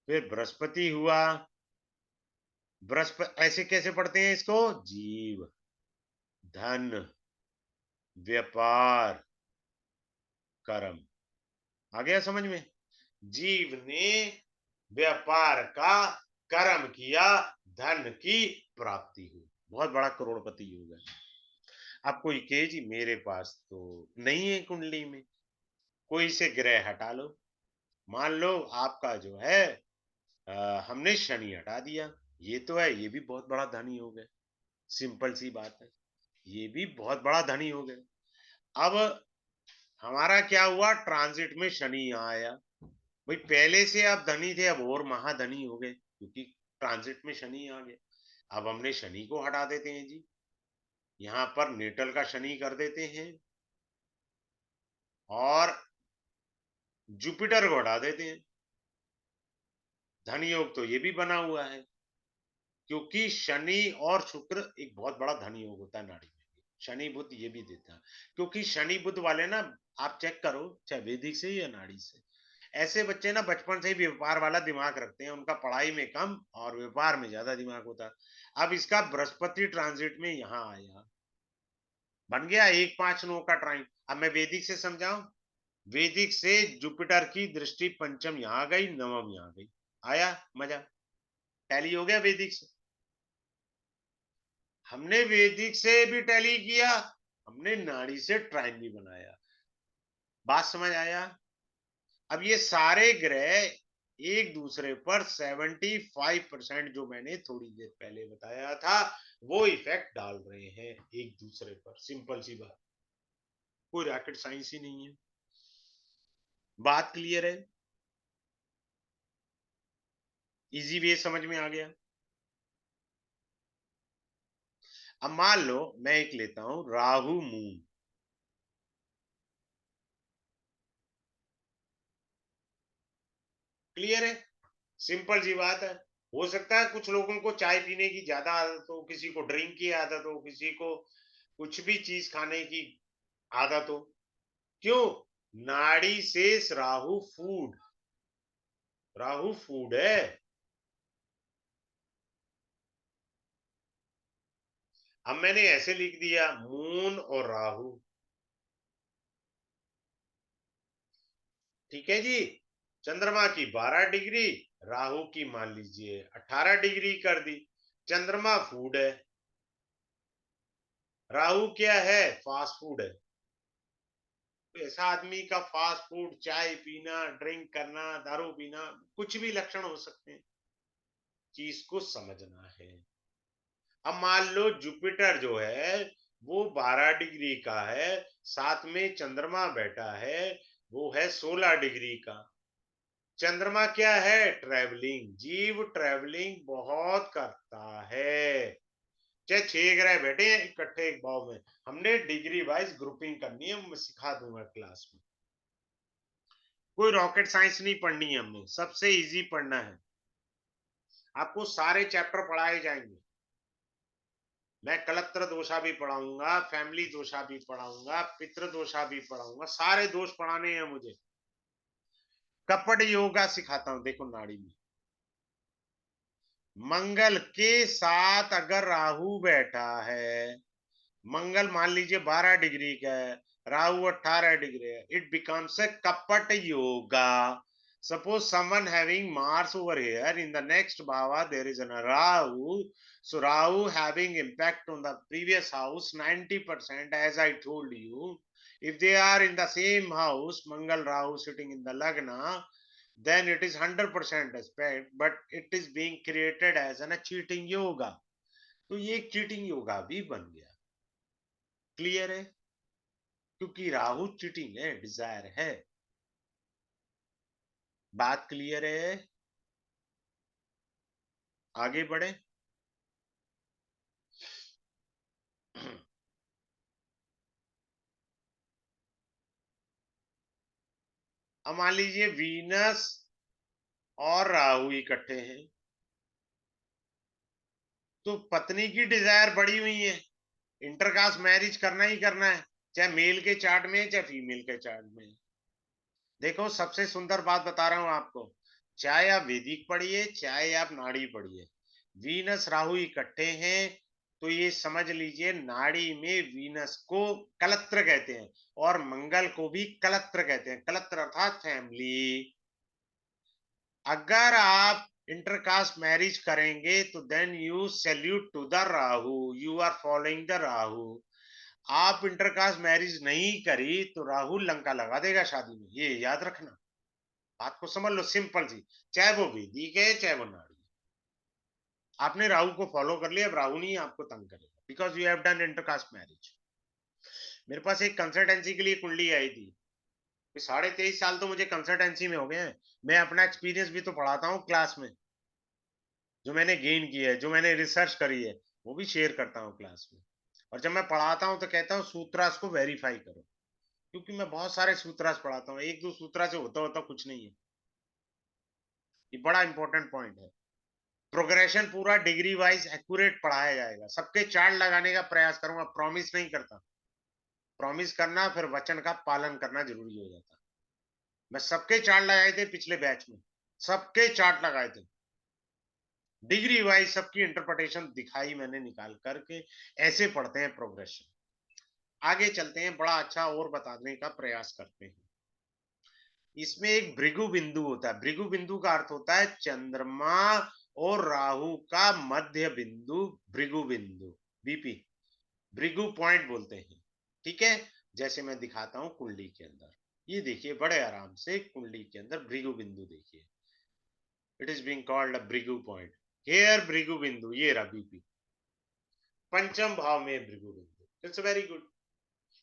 फिर बृहस्पति हुआ। बृहस्पति ऐसे कैसे पढ़ते हैं इसको, जीव, धन, व्यापार, कर्म। आ गया समझ में? जीव ने व्यापार का कर्म किया, धन की प्राप्ति हुई। बहुत बड़ा करोड़पति योग है। अब कोई कहे जी मेरे पास तो नहीं है कुंडली में, कोई से ग्रह हटा लो। मान लो आपका जो है हमने शनि हटा दिया, ये तो है, ये भी बहुत बड़ा धनी हो गए, सिंपल सी बात है, ये भी बहुत बड़ा धनी हो गए। अब हमारा क्या हुआ, ट्रांजिट में शनि यहाँ आया। भाई पहले से आप धनी थे, अब और महाधनी हो गए, क्योंकि ट्रांजिट में शनि आ गया। अब हमने शनि को हटा देते हैं जी, यहाँ पर नेटल का शनि कर देते हैं, और जुपिटर को हटा देते हैं। धन योग तो ये भी बना हुआ है, क्योंकि शनि और शुक्र एक बहुत बड़ा धन योग होता है नाड़ी में। शनि बुध ये भी देता है, क्योंकि शनि बुध वाले ना, आप चेक करो चाहे वैदिक से या नाड़ी से, ऐसे बच्चे ना बचपन से ही व्यापार वाला दिमाग रखते हैं, उनका पढ़ाई में कम और व्यापार में ज्यादा दिमाग होता है। अब इसका बृहस्पति ट्रांजिट में यहाँ आया, बन गया 1-5-9 का ट्राइन। अब मैं वैदिक से समझाऊं, वैदिक से जुपिटर की दृष्टि पंचम यहाँ गई, नवम यहाँ गई, आया मजा, टैली हो गया वैदिक से। हमने वैदिक से भी टैली किया, हमने नाड़ी से ट्राइन भी बनाया, बात समझ आया। अब ये सारे ग्रह एक दूसरे पर 75% जो मैंने थोड़ी देर पहले बताया था, वो इफेक्ट डाल रहे हैं एक दूसरे पर, सिंपल सी बात, कोई रॉकेट साइंस ही नहीं है। बात क्लियर है, इजी वे समझ में आ गया। अब मान लो मैं एक लेता हूं राहु मून, क्लियर है, सिंपल सी बात है। हो सकता है कुछ लोगों को चाय पीने की ज्यादा आदत हो, किसी को ड्रिंक की आदत हो, किसी को कुछ भी चीज खाने की आदत हो, क्यों, नाड़ी से राहु फूड, राहु फूड है। अब मैंने ऐसे लिख दिया मून और राहु, ठीक है जी। चंद्रमा की 12 डिग्री, राहु की मान लीजिए 18 डिग्री कर दी। चंद्रमा फूड है, राहु क्या है, फास्ट फूड है। तो ऐसा आदमी का फास्ट फूड, चाय पीना, ड्रिंक करना, दारू पीना, कुछ भी लक्षण हो सकते हैं, चीज को समझना है। अब मान लो जुपिटर जो है वो 12 डिग्री का है, साथ में चंद्रमा बैठा है, वो है 16 डिग्री का। चंद्रमा क्या है, ट्रेवलिंग, जीव ट्रेवलिंग बहुत करता है। चाहे 6 ग्रह बैठे हैं इकट्ठे एक भाव में, हमने डिग्री वाइज ग्रुपिंग करनी है, मैं सिखा दूंगा क्लास में। कोई रॉकेट साइंस नहीं पढ़नी है, हमने सबसे इजी पढ़ना है। आपको सारे चैप्टर पढ़ाए जाएंगे, मैं कलत्र दोषा भी पढ़ाऊंगा, फैमिली दोषा भी पढ़ाऊंगा, पितृ दोषा भी पढ़ाऊंगा, सारे दोष पढ़ाने हैं मुझे। कपड़ योगा सिखाता हूं, देखो नाड़ी में मंगल के साथ अगर राहु बैठा है, मंगल मान लीजिए 12 डिग्री का है, राहु 18 डिग्री है, इट बिकम्स ए कपट yoga. Suppose someone having Mars over here, in the next bhava there is an rahu, so rahu having impact on the previous house 90%, as I told you. If they are in the same house, mangal rahu sitting in the lagna, then it is 100% aspect, but it is being created as a cheating yoga। तो ये cheating yoga भी बन गया, clear है, क्योंकि Rahu cheating है, Dzire है। बात क्लियर है, आगे बढ़े। अब मान लीजिए वीनस और राहु इकट्ठे हैं, तो पत्नी की डिजायर बढ़ी हुई है, इंटरकास्ट मैरिज करना ही करना है, चाहे मेल के चार्ट में चाहे फीमेल के चार्ट में। देखो सबसे सुंदर बात बता रहा हूं आपको, चाहे आप वैदिक पढ़िए चाहे आप नाड़ी पढ़िए, वीनस राहु इकट्ठे हैं, तो ये समझ लीजिए नाड़ी में वीनस को कलत्र कहते हैं, और मंगल को भी कलत्र कहते हैं, कलत्र अर्थात फैमिली। अगर आप इंटरकास्ट मैरिज करेंगे तो then you salute to the Rahu, you are following the Rahu. आप इंटरकास्ट मैरिज नहीं करी तो राहु लंका लगा देगा शादी में, ये याद रखना, बात को समझ लो, सिंपल सी, चाहे वो वैदिक है चाहे वो नाड़ी। आपने राहु को फॉलो कर लिया, अब राहु नहीं आपको तंग करेगा, because you have done intercaste marriage. मेरे पास एक कंसल्टेंसी के लिए कुंडली आई थी, 23.5 साल तो मुझे कंसल्टेंसी में हो गए हैं। मैं अपना एक्सपीरियंस भी तो पढ़ाता हूँ क्लास में, जो मैंने गेन किया है, जो मैंने रिसर्च करी है, वो भी शेयर करता हूँ क्लास में। और जब मैं पढ़ाता हूँ तो कहता हूँ सूत्रास को वेरीफाई करो, क्योंकि मैं बहुत सारे सूत्रास पढ़ाता हूँ, एक दो सूत्रा से होता होता कुछ नहीं है। ये बड़ा इंपॉर्टेंट पॉइंट है। प्रोग्रेशन पूरा डिग्री वाइज एक्यूरेट पढ़ाया जाएगा, सबके चार्ट लगाने का प्रयास करूंगा, प्रॉमिस नहीं करता। प्रॉमिस करना फिर वचन का पालन करना जरूरी हो जाता है। मैं सबके चार्ट लगाए थे पिछले बैच में, सबके चार्ट लगाए थे, डिग्री वाइज सबकी इंटरप्रिटेशन दिखाई मैंने निकाल करके। ऐसे पढ़ते हैं प्रोग्रेशन। आगे चलते हैं, बड़ा अच्छा और बताने का प्रयास करते हैं। इसमें एक भृगु बिंदु होता है। भृगु बिंदु का अर्थ होता है चंद्रमा और राहु का मध्य बिंदु, भृगु बिंदु, बीपी, भृगु पॉइंट बोलते हैं। ठीक है, जैसे मैं दिखाता हूं कुंडली के अंदर, ये देखिए बड़े आराम से कुंडली के अंदर भृगु बिंदु देखिए, it is being called a Bhrigu point. Here Bhrigu Bindu, ये रहा बीपी, पंचम भाव में Bhrigu Bindu. It's very good.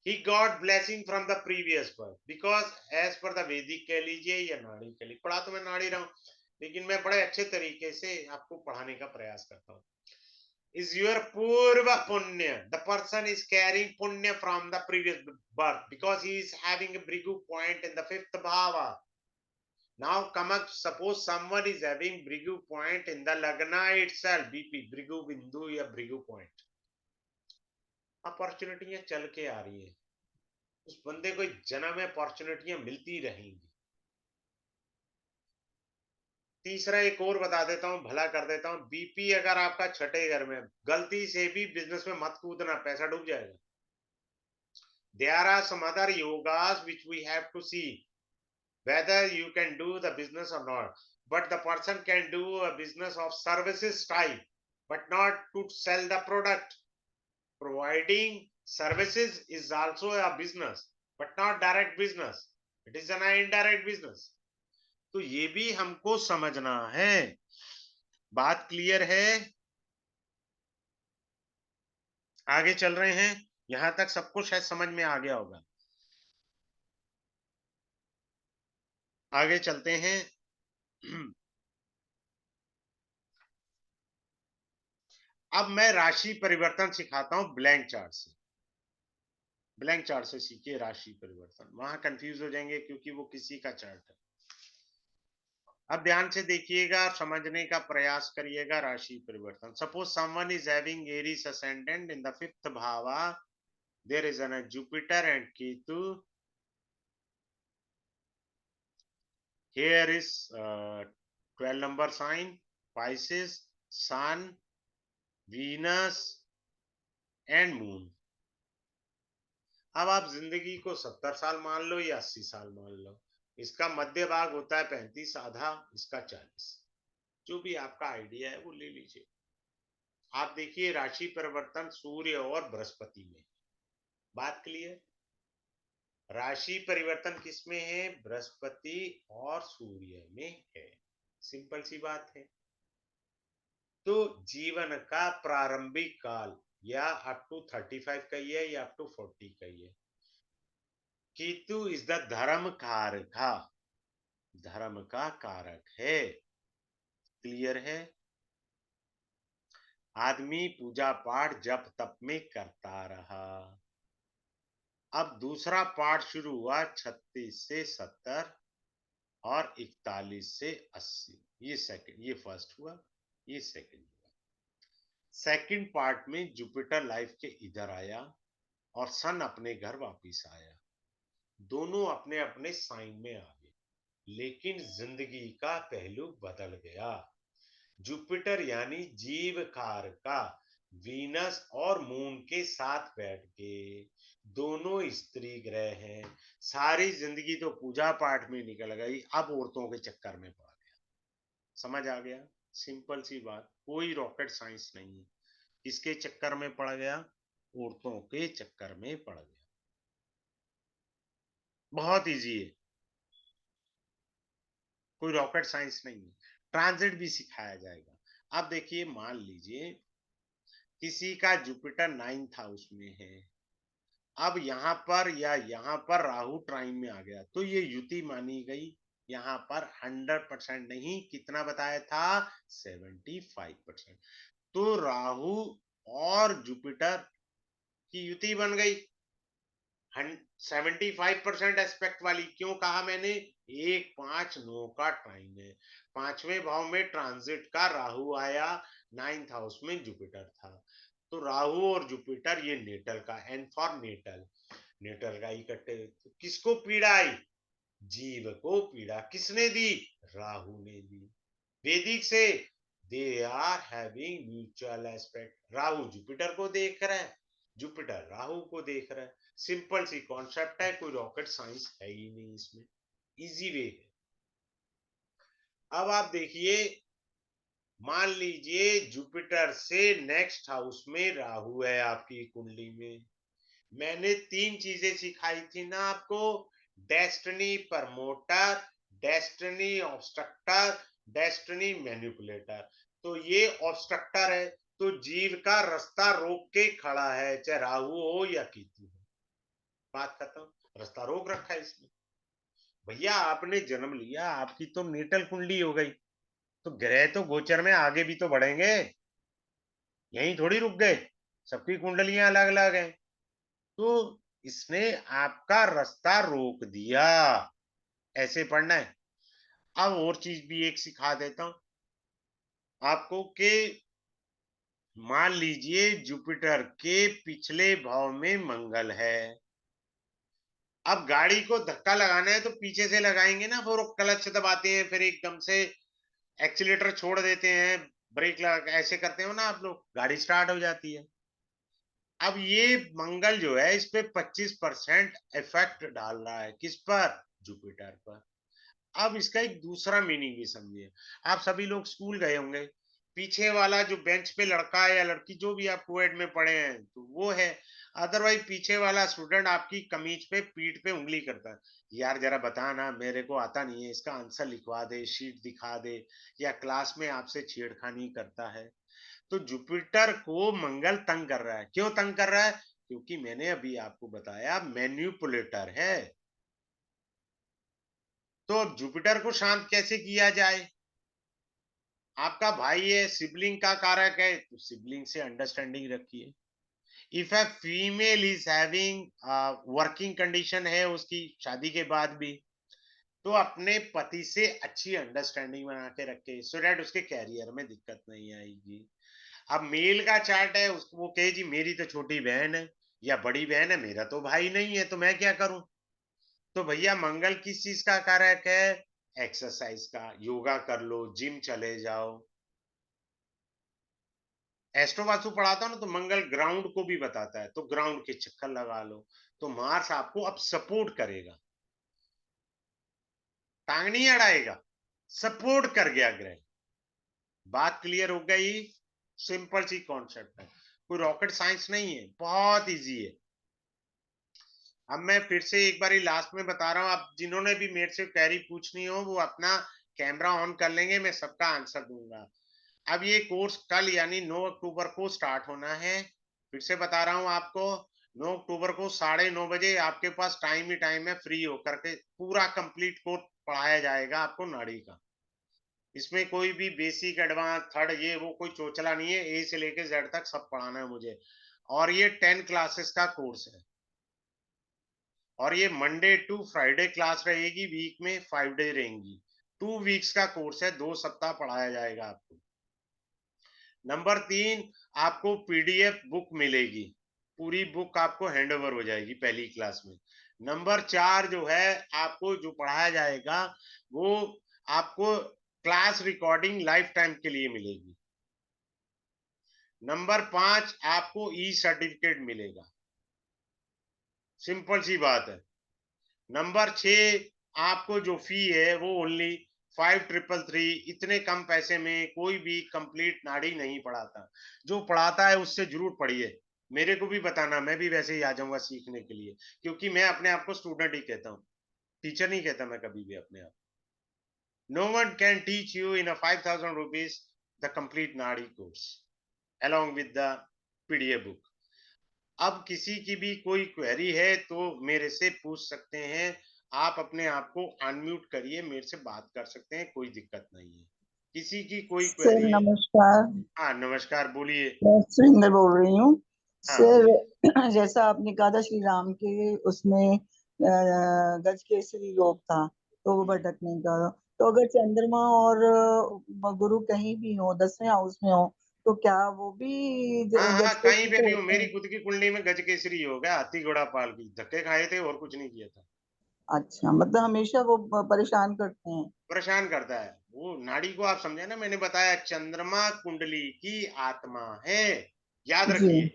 he got blessing from the previous birth because as per the Vedic कह लीजिए या नाड़ी कह लीजिए, पढ़ा तो मैं नाड़ी रहा हूं, लेकिन मैं बड़े अच्छे तरीके से आपको पढ़ाने का प्रयास करता हूँ। is your purva punya, the person is carrying punya from the previous birth because he is having a Bhrigu point in the fifth bhava. Now come up, suppose someone is having Bhrigu point in the lagna itself, BP Bhrigu bindu या Bhrigu point, अपॉर्चुनिटियां चल के आ रही है, उस बंदे को जन्म में अपॉर्चुनिटियां मिलती रहेंगी। तीसरा एक और बता देता हूं, भला कर देता हूं, बीपी अगर आपका छठे घर में, गलती से भी बिजनेस में मत कूदना, पैसा डूब जाएगा। There are some other yogas which we have to see whether you can do the business or not, but the person can do a business of services type, but not to sell the product. Providing services is also a business, but not direct business, it is an indirect business। तो ये भी हमको समझना है। बात clear है? आगे चल रहे हैं, यहां तक सबको शायद समझ में आ गया होगा। आगे चलते हैं। अब मैं राशि परिवर्तन सिखाता हूं ब्लैंक चार्ट से। ब्लैंक चार्ट से सीखिए राशि परिवर्तन, वहां कंफ्यूज हो जाएंगे क्योंकि वो किसी का चार्ट है। अब ध्यान से देखिएगा, समझने का प्रयास करिएगा राशि परिवर्तन। Suppose someone is having Aries ascendant in the fifth bhava, there is an Jupiter and Ketu. Here is 12 number sign, Pisces, Sun, Venus and Moon। अब आप जिंदगी को 70 साल मान लो या 80 साल मान लो, इसका मध्य भाग होता है 35, आधा इसका 40, जो भी आपका आइडिया है वो ले लीजिए। आप देखिए राशि परिवर्तन सूर्य और बृहस्पति में। बात क्लियर? राशि परिवर्तन किसमें है? बृहस्पति और सूर्य में है। सिंपल सी बात है। तो जीवन का प्रारंभिक काल या अप टू 35 कहिए या अप टू 40 कहिए, केतु इज द धर्म कारक, धर्म का कारक है। क्लियर है? आदमी पूजा पाठ जप तप में करता रहा। अब दूसरा पाठ शुरू हुआ 36 से 70 और 41 से 80। ये सेकंड, ये फर्स्ट हुआ, ये सेकंड हुआ। सेकंड पार्ट में जुपिटर लाइफ के इधर आया और सन अपने घर वापिस आया। दोनों अपने अपने साइन में आ गए, लेकिन जिंदगी का पहलू बदल गया। जुपिटर यानी जीव कार का वीनस और मून के साथ बैठ के, दोनों स्त्री ग्रह हैं। सारी जिंदगी तो पूजा पाठ में निकल गई, अब औरतों के चक्कर में पड़ गया। समझ आ गया? सिंपल सी बात, कोई रॉकेट साइंस नहीं है। किसके चक्कर में पड़ गया? औरतों के चक्कर में पड़ गया। बहुत इजी है, कोई रॉकेट साइंस नहीं है। ट्रांजिट भी सिखाया जाएगा। अब देखिए, मान लीजिए किसी का जुपिटर 9th हाउस में है, अब यहाँ पर या यहाँ पर राहु ट्राइन में आ गया तो ये युति मानी गई। यहाँ पर 100% नहीं, कितना बताया था, 75%। तो राहु और जुपिटर की युति बन गई 75% एस्पेक्ट वाली। क्यों कहा मैंने, 1 5 9 का ट्राइन है, पांचवें भाव में ट्रांजिट का राहु आया, 9th हाउस में जुपिटर था। तो राहु और जुपिटर ये नेटल का, एंड फॉर नेटल, नेटल का इकट्ठे, तो किसको पीड़ा आई, जीव को पीड़ा किसने दी, राहु ने दी। वैदिक से they are having mutual aspect, Rahu Jupiter को देख रहा है, जुपिटर राहु को देख रहा है। सिंपल सी कॉन्सेप्ट है, कोई रॉकेट साइंस है ही नहीं इसमें, इजी वे है। अब आप देखिए, मान लीजिए जुपिटर से नेक्स्ट हाउस में राहु है आपकी कुंडली में। मैंने 3 चीजें सिखाई थी ना आपको, destiny promoter, destiny obstructor, destiny manipulator. तो ये ऑब्स्ट्रक्टर है, तो जीव का रास्ता रोक के खड़ा है, चाहे राहु हो या केतु हो, बात खत्म। रास्ता रोक रखा है इसने। भैया आपने जन्म लिया, आपकी तो नेटल कुंडली हो गई, तो ग्रह तो गोचर में आगे भी तो बढ़ेंगे, यहीं थोड़ी रुक गए। सबकी कुंडलियां अलग अलग हैं। तो इसने आपका रास्ता रोक दिया, ऐसे पढ़ना है। अब और चीज भी एक सिखा देता हूं आपको कि मान लीजिए जुपिटर के पिछले भाव में मंगल है। अब गाड़ी को धक्का लगाना है तो पीछे से लगाएंगे ना, फिर वो क्लच दबाते हैं, फिर एकदम से एक्सीलेटर छोड़ देते हैं, ब्रेक लगा ऐसे करते हो ना आप लोग, गाड़ी स्टार्ट हो जाती है। अब ये मंगल जो है इस पे 25% इफेक्ट डाल रहा है, किस पर, जुपिटर पर। अब इसका एक दूसरा मीनिंग भी समझिए। आप सभी लोग स्कूल गए होंगे, पीछे वाला जो बेंच पे लड़का है या लड़की, जो भी आप कोएड में पढ़े हैं तो वो है। अदरवाइज पीछे वाला स्टूडेंट आपकी कमीज पे, पीठ पे उंगली करता है, यार जरा बता ना, मेरे को आता नहीं है, इसका आंसर लिखवा दे, शीट दिखा दे, या क्लास में आपसे छेड़खानी करता है। तो जुपिटर को मंगल तंग कर रहा है। क्यों तंग कर रहा है, क्योंकि मैंने अभी आपको बताया मैन्युपुलेटर है। तो अब जुपिटर को शांत कैसे किया जाए, आपका भाई है, सिबलिंग का कारक है, तो सिबलिंग से अंडरस्टैंडिंग रखिए। If a female is having working condition है उसकी शादी के बाद भी, तो अपने पति से अच्छी अंडरस्टैंडिंग बना के रखे, सो दैट उसके कैरियर में दिक्कत नहीं आएगी। अब मेल का चार्ट है, उसको वो कहे जी मेरी तो छोटी बहन है या बड़ी बहन है, मेरा तो भाई नहीं है, तो मैं क्या करूं। तो भैया मंगल किस चीज का कारक है, एक्सरसाइज का, योगा कर लो, जिम चले जाओ। एस्ट्रो वास्तु पढ़ाता हूं ना, तो मंगल ग्राउंड को भी बताता है, तो ग्राउंड के चक्कर लगा लो। तो मार्स आपको अब सपोर्ट करेगा, टांग नहीं अड़ाएगा, सपोर्ट कर गया ग्रह। बात क्लियर हो गई, सिंपल सी कॉन्सेप्ट है, कोई रॉकेट साइंस नहीं है, बहुत इजी है। अब मैं फिर से एक बार लास्ट में बता रहा हूं, आप जिन्होंने भी मेरे से क्वेरी पूछनी हो वो अपना कैमरा ऑन कर लेंगे, मैं सबका आंसर दूंगा। अब ये कोर्स कल यानी 9 अक्टूबर को स्टार्ट होना है। फिर से बता रहा हूं आपको, 9 अक्टूबर को 9:30 बजे आपके पास टाइम ही टाइम है, फ्री होकर के पूरा कंप्लीट कोर्स पढ़ाया जाएगा आपको नाड़ी का। इसमें कोई भी बेसिक एडवांस थर्ड ये वो कोई चोचला नहीं है, ए से लेके जेड तक सब पढ़ाना है मुझे। और ये 10 क्लासेस का कोर्स है, और ये मंडे टू फ्राइडे क्लास रहेगी, वीक में 5 डे रहेंगी। 2 वीक्स का कोर्स है, 2 सप्ताह पढ़ाया जाएगा आपको। नंबर 3, आपको पीडीएफ बुक मिलेगी, पूरी बुक आपको हैंड ओवर हो जाएगी पहली क्लास में। नंबर 4 जो है, आपको जो पढ़ाया जाएगा वो आपको क्लास रिकॉर्डिंग लाइफ टाइम के लिए मिलेगी। नंबर 5, आपको ई सर्टिफिकेट मिलेगा, सिंपल सी बात है। नंबर 6, आपको जो फी है वो ओनली 5333, इतने कम पैसे में कोई भी कंप्लीट नाड़ी नहीं पढ़ाता। जो पढ़ाता है उससे जरूर पढ़िए, मेरे को भी बताना, मैं भी वैसे ही आ जाऊंगा सीखने के लिए, क्योंकि मैं अपने आप को स्टूडेंट ही कहता हूँ, टीचर नहीं कहता मैं कभी भी अपने आप। No one can teach you in 5000 rupees the complete nadi course along with the PDF book. अब किसी की भी कोई क्वेरी है तो मेरे से पूछ सकते हैं। आप अपने आप को अनम्यूट करिए, मेरे से बात कर सकते हैं, कोई दिक्कत नहीं है। किसी की कोई सर क्वेरी है? नमस्कार। हाँ नमस्कार, बोलिए। मैं सुरेंद्र बोल रही हूँ। हाँ बोलिए। सर जैसा आपने कहा था श्री राम के उसमें गज केसरी योग था तो वो भटकने का, तो अगर चंद्रमा और गुरु कहीं भी हो 10वें हाउस में हो तो क्या वो भी हाँ हाँ, गज कहीं केसरी पे को भी हो, होते मेरी हैं? खुद की कुंडली में गज केसरी हो गया, हाथी घोड़ा पाल की धक्के खाए थे और कुछ नहीं किया था। अच्छा, मतलब हमेशा वो परेशान करते हैं। परेशान करता है वो नाड़ी को, आप समझे ना, मैंने बताया चंद्रमा कुंडली की आत्मा है, याद जी रखिए।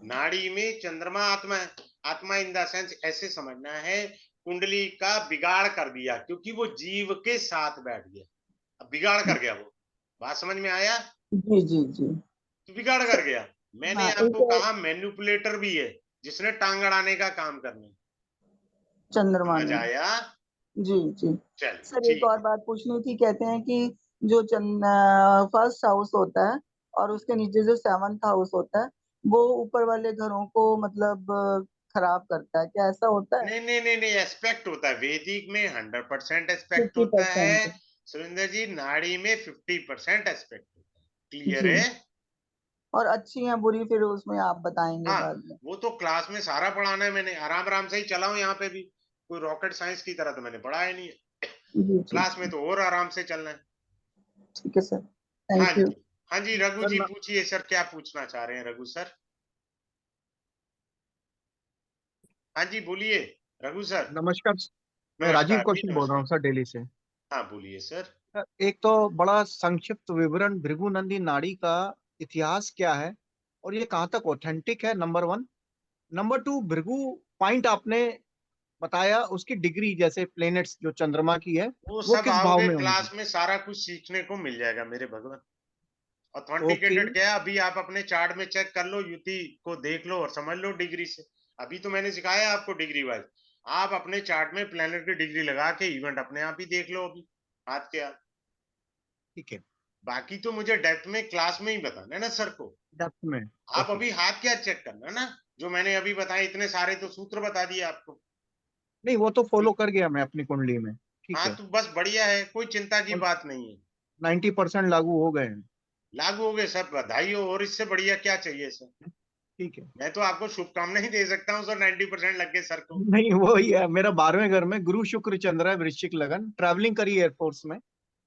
नाड़ी में चंद्रमा आत्मा है। आत्मा इन द सेंस ऐसे समझना है, कुंडली का बिगाड़ कर दिया, क्योंकि वो जीव के साथ बैठ गया। अब बिगाड़ कर गया वो, बात समझ में आया? जी जी जी। तो बिगाड़ कर सर, गया। मैंने हाँ एक आपको और कहा मैन्युपुलेटर भी है, जिसने टांग अड़ाने का काम करना है। चंद्रमा समझ ने। आया? जी जी। चलिए सर एक ठीक और है। बात पूछनी थी, कहते हैं कि जो फर्स्ट हाउस होता है और उसके नीचे जो सेवंथ हाउस होता है वो ऊपर वाले घरों को मतलब खराब करता है, क्या ऐसा होता है? नहीं नहीं नहीं नहीं, एस्पेक्ट होता है वैदिक में, 100% एस्पेक्ट होता है। 50%। सुरेंद्र जी, नाड़ी में 50% एस्पेक्ट होता है। क्लियर जी। है? और अच्छी है बुरी फिर उसमें आप बताएंगे हाँ, बाद में। वो तो क्लास में सारा पढ़ाना है, मैंने आराम आराम से ही चला हूँ यहाँ पे भी। कोई रॉकेट साइंस की तरह तो मैंने पढ़ा ही नहीं है। जी जी क्लास में जी। तो और आराम से चलना है। ठीक है सर। हाँ थैंक यू। जी। हाँ जी, रघु सर जी पूछिए सर, क्या पूछना चाह रहे हैं रघु सर? हाँ जी बोलिए रघु सर। नमस्कार। मैं राजीव नमस्कार जी, कौशल बोल रहा नमस्कार। हूँ सर, दिल्ली से। हाँ बोलिए सर। सर, एक तो बड़ा संक्षिप्त विवरण भृगुनंदी नाड़ी का इतिहास क्या है और ये कहाँ तक ऑथेंटिक है, number one. Number two, Bhrigu point आपने बताया, उसकी डिग्री जैसे प्लेनेट्स जो चंद्रमा की है वो वो सब किस भाव आओगे में होंगी? क्लास में, सारा कुछ सीखने को मिल जाएगा मेरे भगवान। ओके। ऑथेंटिकेटेड क्या है, अभी आप अपने चार्ट में चेक कर लो, युति को देख लो और समझ लो डिग्री से। अभी तो मैंने सिखाया आपको डिग्री वाइज। आप अपने चार्ट में प्लेनेट की डिग्री लगा के इवेंट अपने आप ही देख लो अभी, हाथ के हाथ। ठीक है। बाकी तो मुझे डेप्थ में क्लास में ही बताना है ना सर को। डेप्थ में। आप ओके। अभी हाथ क्या चेक करना ना, जो मैंने अभी बताए इतने सारे तो सूत्र बता दिए आपको। नहीं, वो तो फॉलो कर गया मैं अपनी कुंडली में। ठीक हाँ है। तो बस बढ़िया है, कोई चिंता की और बात नहीं है। 90% लागू हो गए हैं। लागू हो गए सर, बधाई हो, और इससे बढ़िया क्या चाहिए सर? ठीक है। मैं तो आपको शुभकामनाएं दे सकता हूँ सर, 90% लग गए सर को। नहीं, वो ही है, मेरा 12वें घर में गुरु शुक्र चंद्र है, वृश्चिक लगन, ट्रैवलिंग करी एयरफोर्स में।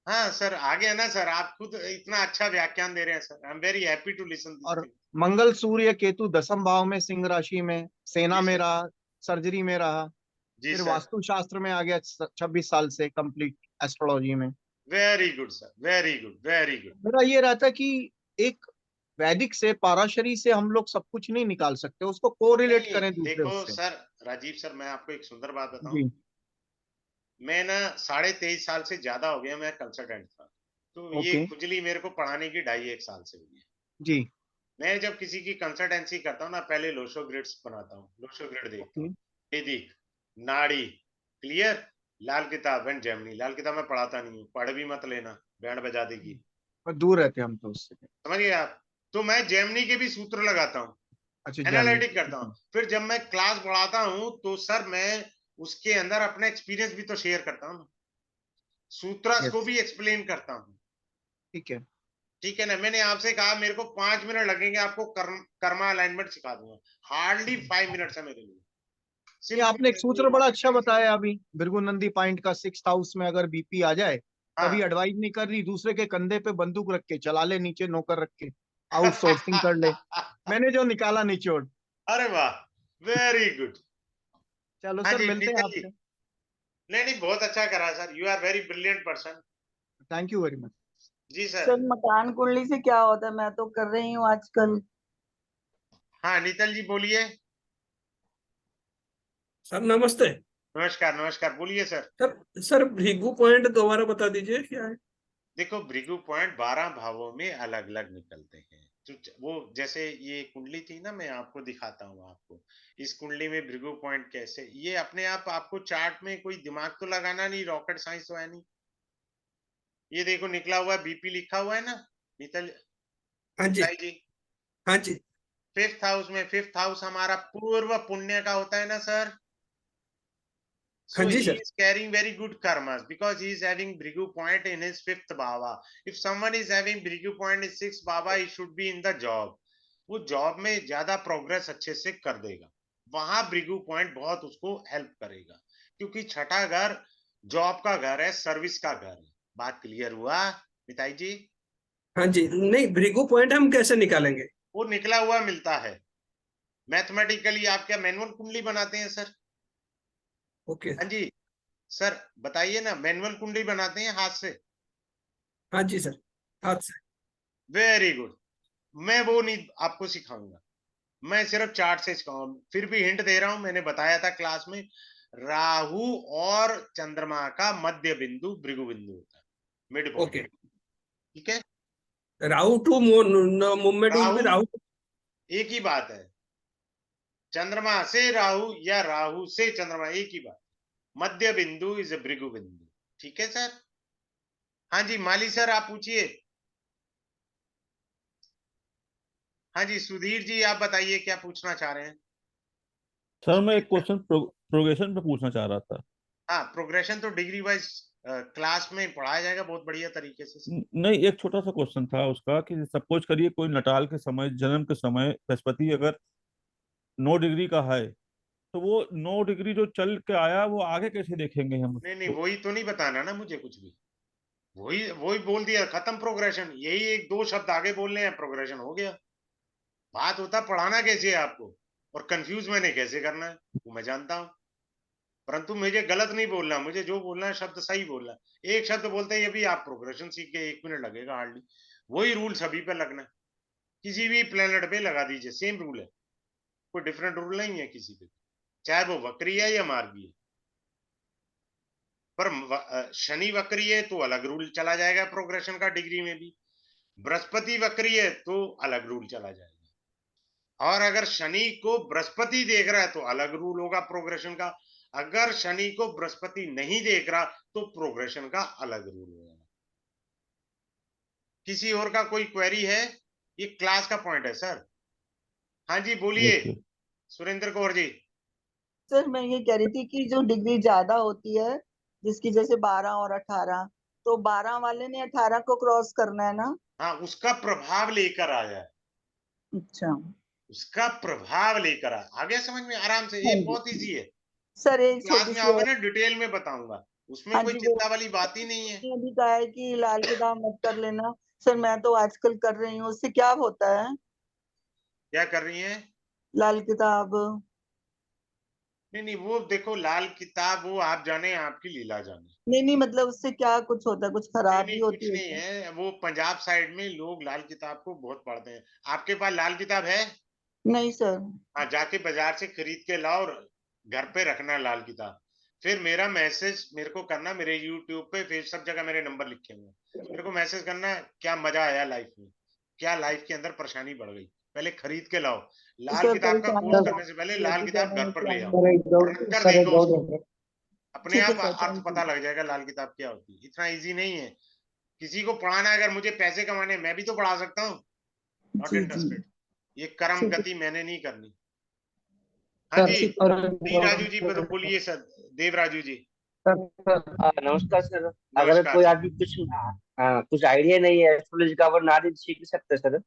हाँ सर, आ गया ना सर, आप खुद इतना अच्छा व्याख्यान दे रहे हैं sir, I am very happy to listen this और थिंग। मंगल सूर्य केतु 10वें भाव में, सिंह राशि में, सेना जी में सर। रहा, सर्जरी में रहा। जी फिर सर। वास्तु शास्त्र में आ गया 26 साल से कंप्लीट एस्ट्रोलॉजी में। Very good sir, very good, very good. मेरा ये रहता है कि एक वैदिक से, पाराशरी से हम लोग सब कुछ नहीं निकाल सकते, उसको कोरिलेट नहीं करें दूसरे देखो उससे। सर, राजीव सर, मैं आपको एक सुंदर बात बताऊं। जी। मैं ना 23.5 साल से ज्यादा हो गया मैं कंसल्टेंट था, तो ये ओके। खुजली मेरे को पढ़ाने की 2.5 1 साल से हुई है। जी। मैं जब किसी की कंसल्टेंसी करता हूँ ना, पहले लोशो ग्रिड्स बनाता हूँ, लोशो ग्रिड देखता ओके। हूँ। वैदिक, नाड़ी, क्लियर, लाल किताब एंड जेमिनी। लाल किताब मैं पढ़ाता नहीं हूँ, पढ़ भी मत लेना, बैंड बजा देगी। पर दूर रहते हम तो उससे। समझ गए आप? तो मैं जेमिनी के भी सूत्र लगाता हूँ, अच्छा, जैमिनी। एनालिटिक करता ठीक हूँ। है। फिर जब मैं क्लास पढ़ाता हूँ तो सर मैं उसके अंदर अपना एक्सपीरियंस भी तो शेयर करता हूँ, सूत्रास को यस। भी एक्सप्लेन करता हूँ। ठीक है। ठीक है ना? मैंने आपसे कहा मेरे को 5 मिनट लगेंगे, आपको कर्मा अलाइनमेंट सिखा दूंगा। हार्डली 5 मिनट्स है मेरे लिए, ये आपने एक सिंपल सूत्र बड़ा रॉकेट अच्छा साइंस नहीं। बताया अभी, भृगुनंदी पॉइंट का 6th हाउस में अगर बीपी आ जाए, कभी हाँ। एडवाइस नहीं कर रही, दूसरे के कंधे पे बंदूक रख के चला ले, नीचे नौकर रख के आउटसोर्सिंग कर ले। मैंने जो निकाला निचोड़। अरे वाह, वेरी गुड। चलो हाँ सर, जी मिलते हैं नीतल जी। आपसे। नहीं नहीं, बहुत अच्छा करा sir, you are very brilliant person. Thank you very much. जी सर। सर मकान कुंडली से क्या होता है, मैं तो कर रही हूँ आजकल। हाँ नीतल जी बोलिए। सर नमस्ते। नमस्कार नमस्कार, बोलिए सर। सर भृगु पॉइंट दोबारा बता दीजिए क्या है? देखो भृगु पॉइंट 12 भावों में अलग अलग निकलते हैं। तो वो जैसे ये कुंडली थी ना, मैं आपको दिखाता हूँ आपको। इस कुंडली में भृगु पॉइंट कैसे, ये अपने आप आपको चार्ट में कोई दिमाग तो लगाना नहीं, रॉकेट साइंस तो है नहीं। ये देखो निकला हुआ है, बीपी लिखा हुआ है ना, मित्तल हाँ जी, मिताई जी, हाँ जी, 5th हाउस में, 5th हाउस हमारा पूर्व पुण्य का होता है ना सर। हाँ So जी he sir. is carrying very good karmas because he is having Bhrigu point in his 5th bhava. If someone is having Bhrigu point in 6th bhava, he should be in the job. वो job में ज्यादा progress अच्छे से कर देगा, वहां Bhrigu point बहुत उसको हेल्प करेगा, क्योंकि छठा घर जॉब का घर है, सर्विस का घर है। बात क्लियर हुआ मिताई जी? हाँ जी, नहीं भृगु पॉइंट हम कैसे निकालेंगे? वो निकला हुआ मिलता है मैथमेटिकली। आप क्या मैनुअल कुंडली बनाते हैं सर? ओके। हाँ जी सर, बताइए ना, मैनुअल कुंडली बनाते हैं हाथ से? हाँ जी सर, हाथ से। Very good. मैं वो नहीं आपको सिखाऊंगा, मैं सिर्फ चार्ट से सिखाऊंगा। फिर भी हिंट दे रहा हूं, मैंने बताया था क्लास में, राहु और चंद्रमा का मध्य बिंदु भृगु बिंदु होता है, मिड पॉइंट। ओके। ठीक है, Rahu to movement will be Rahu Rahu. एक ही बात है, चंद्रमा से राहु या राहु से चंद्रमा एक ही बात। मध्य बिंदु इज ए भृगु बिंदु। ठीक है सर? हाँ जी माली सर, आप पूछिए। हाँ जी सुधीर जी, आप बताइए क्या पूछना चाह रहे हैं? सर मैं सुधीर एक सर, क्वेश्चन प्रोग्रेशन पे पूछना चाह रहा था। हाँ प्रोग्रेशन तो डिग्री वाइज क्लास में पढ़ाया जाएगा बहुत बढ़िया तरीके से सर। नहीं, एक छोटा सा क्वेश्चन था उसका कि सपोज करिए कोई नटाल के समय, जन्म के समय बृहस्पति अगर 9 डिग्री का है, तो वो 9 डिग्री जो चल के आया वो आगे कैसे देखेंगे हम नहीं नहीं, उसको? वही तो नहीं बताना ना मुझे कुछ भी, वही वही बोल दिया, खत्म प्रोग्रेशन। यही एक दो शब्द आगे बोलने हैं, प्रोग्रेशन हो गया। बात होता पढ़ाना कैसे है आपको, और कंफ्यूज मैंने कैसे करना है वो मैं जानता हूँ, परंतु मुझे गलत नहीं बोलना, मुझे जो बोलना है शब्द सही बोलना है। एक शब्द बोलते हैं, ये भी आप प्रोग्रेशन सीख के 1 मिनट लगेगा हार्डली। वही रूल सभी पे लगना है, किसी भी प्लेनेट पे लगा दीजिए, सेम रूल है, कोई डिफरेंट रूल नहीं है किसी पे, चाहे वो वक्री है या मार्गी है। पर शनि वक्री है तो अलग रूल चला जाएगा प्रोग्रेशन का डिग्री में भी, बृहस्पति वक्री है तो अलग रूल चला जाएगा, और अगर शनि को बृहस्पति देख रहा है तो अलग रूल होगा प्रोग्रेशन का, अगर शनि को बृहस्पति नहीं देख रहा तो प्रोग्रेशन का अलग रूल होगा। किसी और का कोई क्वेरी है? ये क्लास का पॉइंट है सर। हाँ जी बोलिए ओके। सुरेंद्र कौर जी। सर मैं ये कह रही थी कि जो डिग्री ज्यादा होती है, जिसकी जैसे 12 और 18, तो 12 वाले ने 18 को क्रॉस करना है ना? हाँ, उसका प्रभाव लेकर आया है, अच्छा। उसका प्रभाव लेकर आ गया समझ में आराम से, हाँ ये जी। बहुत इजी है। सर एक क्लास छोटी में सी आओगे और। ना डिटेल में बताऊंगा, उसमें हाँ कोई जी, वो चिंता वाली बात ही नहीं है। ने अभी कहा है कि लाल किताब मत कर लेना। सर मैं तो आजकल कर रही हूँ, उससे क्या होता है? क्या कर रही हैं? लाल किताब। नहीं नहीं, वो देखो लाल किताब वो आप जाने, आपकी लीला जाने। नहीं नहीं, मतलब उससे क्या कुछ होता है? कुछ नहीं खराबी नहीं, होती कुछ है नहीं क्या? है, वो पंजाब साइड में लोग लाल किताब को बहुत पढ़ते हैं। आपके पास लाल किताब है? नहीं सर। हाँ, जाके बाजार से खरीद के लाओ और घर पे रखना लाल किताब। फिर मेरा मैसेज मेरे को करना, मेरे यूट्यूब पे फिर सब जगह मेरे नंबर लिखे हुए हैं, मेरे को मैसेज करना क्या मजा आया लाइफ में, क्या लाइफ के अंदर परेशानी बढ़ गई। पहले खरीद के लाओ, तो लाल सर किताब का परेशानी कोर्स तो करने से पहले लाल होती किताब कहने घर में पर क्या ले है? आओ और रख कर देखो उसको, अपने ठीक है आप सर, अर्थ थैंक पता यू। लग जाएगा लाल किताब क्या होती है। इतना इजी नहीं है किसी को पढ़ाना। अगर मुझे पैसे कमाने, मैं भी तो पढ़ा सकता हूँ, नॉट जी जी। इंटरेस्टेड। ये कर्म ठीक है। गति मैंने नहीं करनी। हाँ जी, ठीक है। डी राजू जी बोलिए सर, देव राजू जी। नमस्कार सर। अगर नमस्कार कोई सर। आदमी कुछ आइडिया नहीं है एस्ट्रोलॉजी का, वो नारी सीख सकते हैं सर।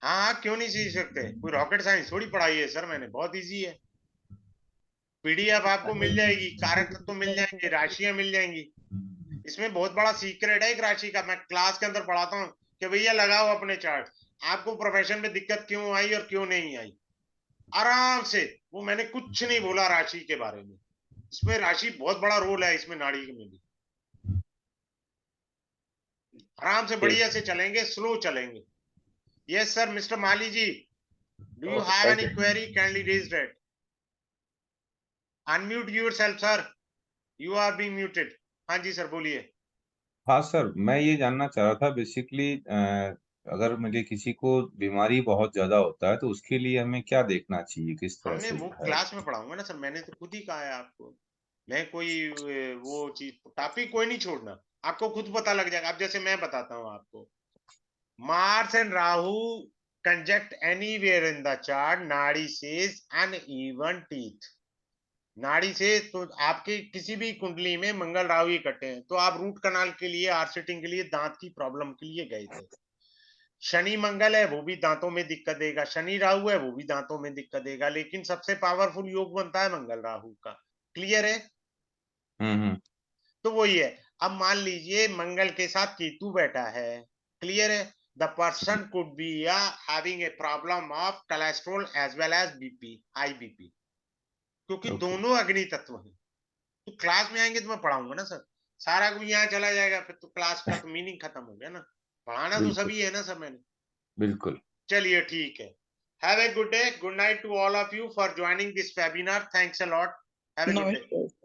हाँ हाँ, क्यों नहीं सीख सकते, कोई रॉकेट साइंस थोड़ी पढ़ाई है सर मैंने, बहुत इजी है। पीडीएफ आपको मिल जाएगी, कारक तत्व तो मिल जाएंगे, राशियां मिल जाएंगी। इसमें बहुत बड़ा सीक्रेट है एक राशि का, मैं क्लास के अंदर पढ़ाता हूँ कि भैया लगाओ अपने चार्ट, आपको प्रोफेशन में दिक्कत क्यों आई और क्यों नहीं आई, आराम से। वो मैंने कुछ नहीं बोला राशि के बारे में, इसमें राशि बहुत बड़ा रोल है, इसमें नाड़ी में भी। आराम से बढ़िया से चलेंगे, स्लो चलेंगे। Yes sir, mister Mali ji, do you okay, have thank any you. Query? Kindly raise that, unmute yourself sir, you are being muted. हाँ जी सर बोलिए। हाँ सर, मैं ये जानना चाह रहा था बेसिकली, अगर मुझे किसी को बीमारी बहुत ज्यादा होता है तो उसके लिए हमें क्या देखना चाहिए, किस तरह हमने से वो है? क्लास में पढ़ाऊंगा ना सर, मैंने तो खुद ही कहा है आपको। मैं कोई वो चीज टॉपिक कोई नहीं छोड़ना, आपको खुद पता लग जाएगा, अब जैसे मैं बताता हूँ आपको। Mars and Rahu conjunct anywhere in the chart, नाड़ी says uneven teeth. नाड़ी से तो आपके किसी भी कुंडली में मंगल राहु इकट्ठे हैं तो आप रूट कनाल के लिए, आर सिटिंग के लिए, दांत की प्रॉब्लम के लिए गए थे। शनि मंगल है वो भी दांतों में दिक्कत देगा, शनि राहु है वो भी दांतों में दिक्कत देगा, लेकिन सबसे पावरफुल योग बनता है मंगल राहु का। क्लियर है? तो वही है। अब मान लीजिए मंगल के साथ केतु बैठा है, क्लियर है? The person could be having a problem of cholesterol as well as BP, high BP, क्योंकि दोनों अग्नि तत्व हैं। तो क्लास में आएंगे तो मैं पढ़ाऊंगा ना सर, सारा कुछ यहाँ चला जाएगा फिर तो क्लास का तो मीनिंग खत्म हो गया ना। पढ़ाना तो सभी है ना सर मैंने। बिल्कुल। चलिए ठीक है। Have a good day. Good night to all of you for joining this webinar. Thanks a lot. Have a good day. नमस्ते।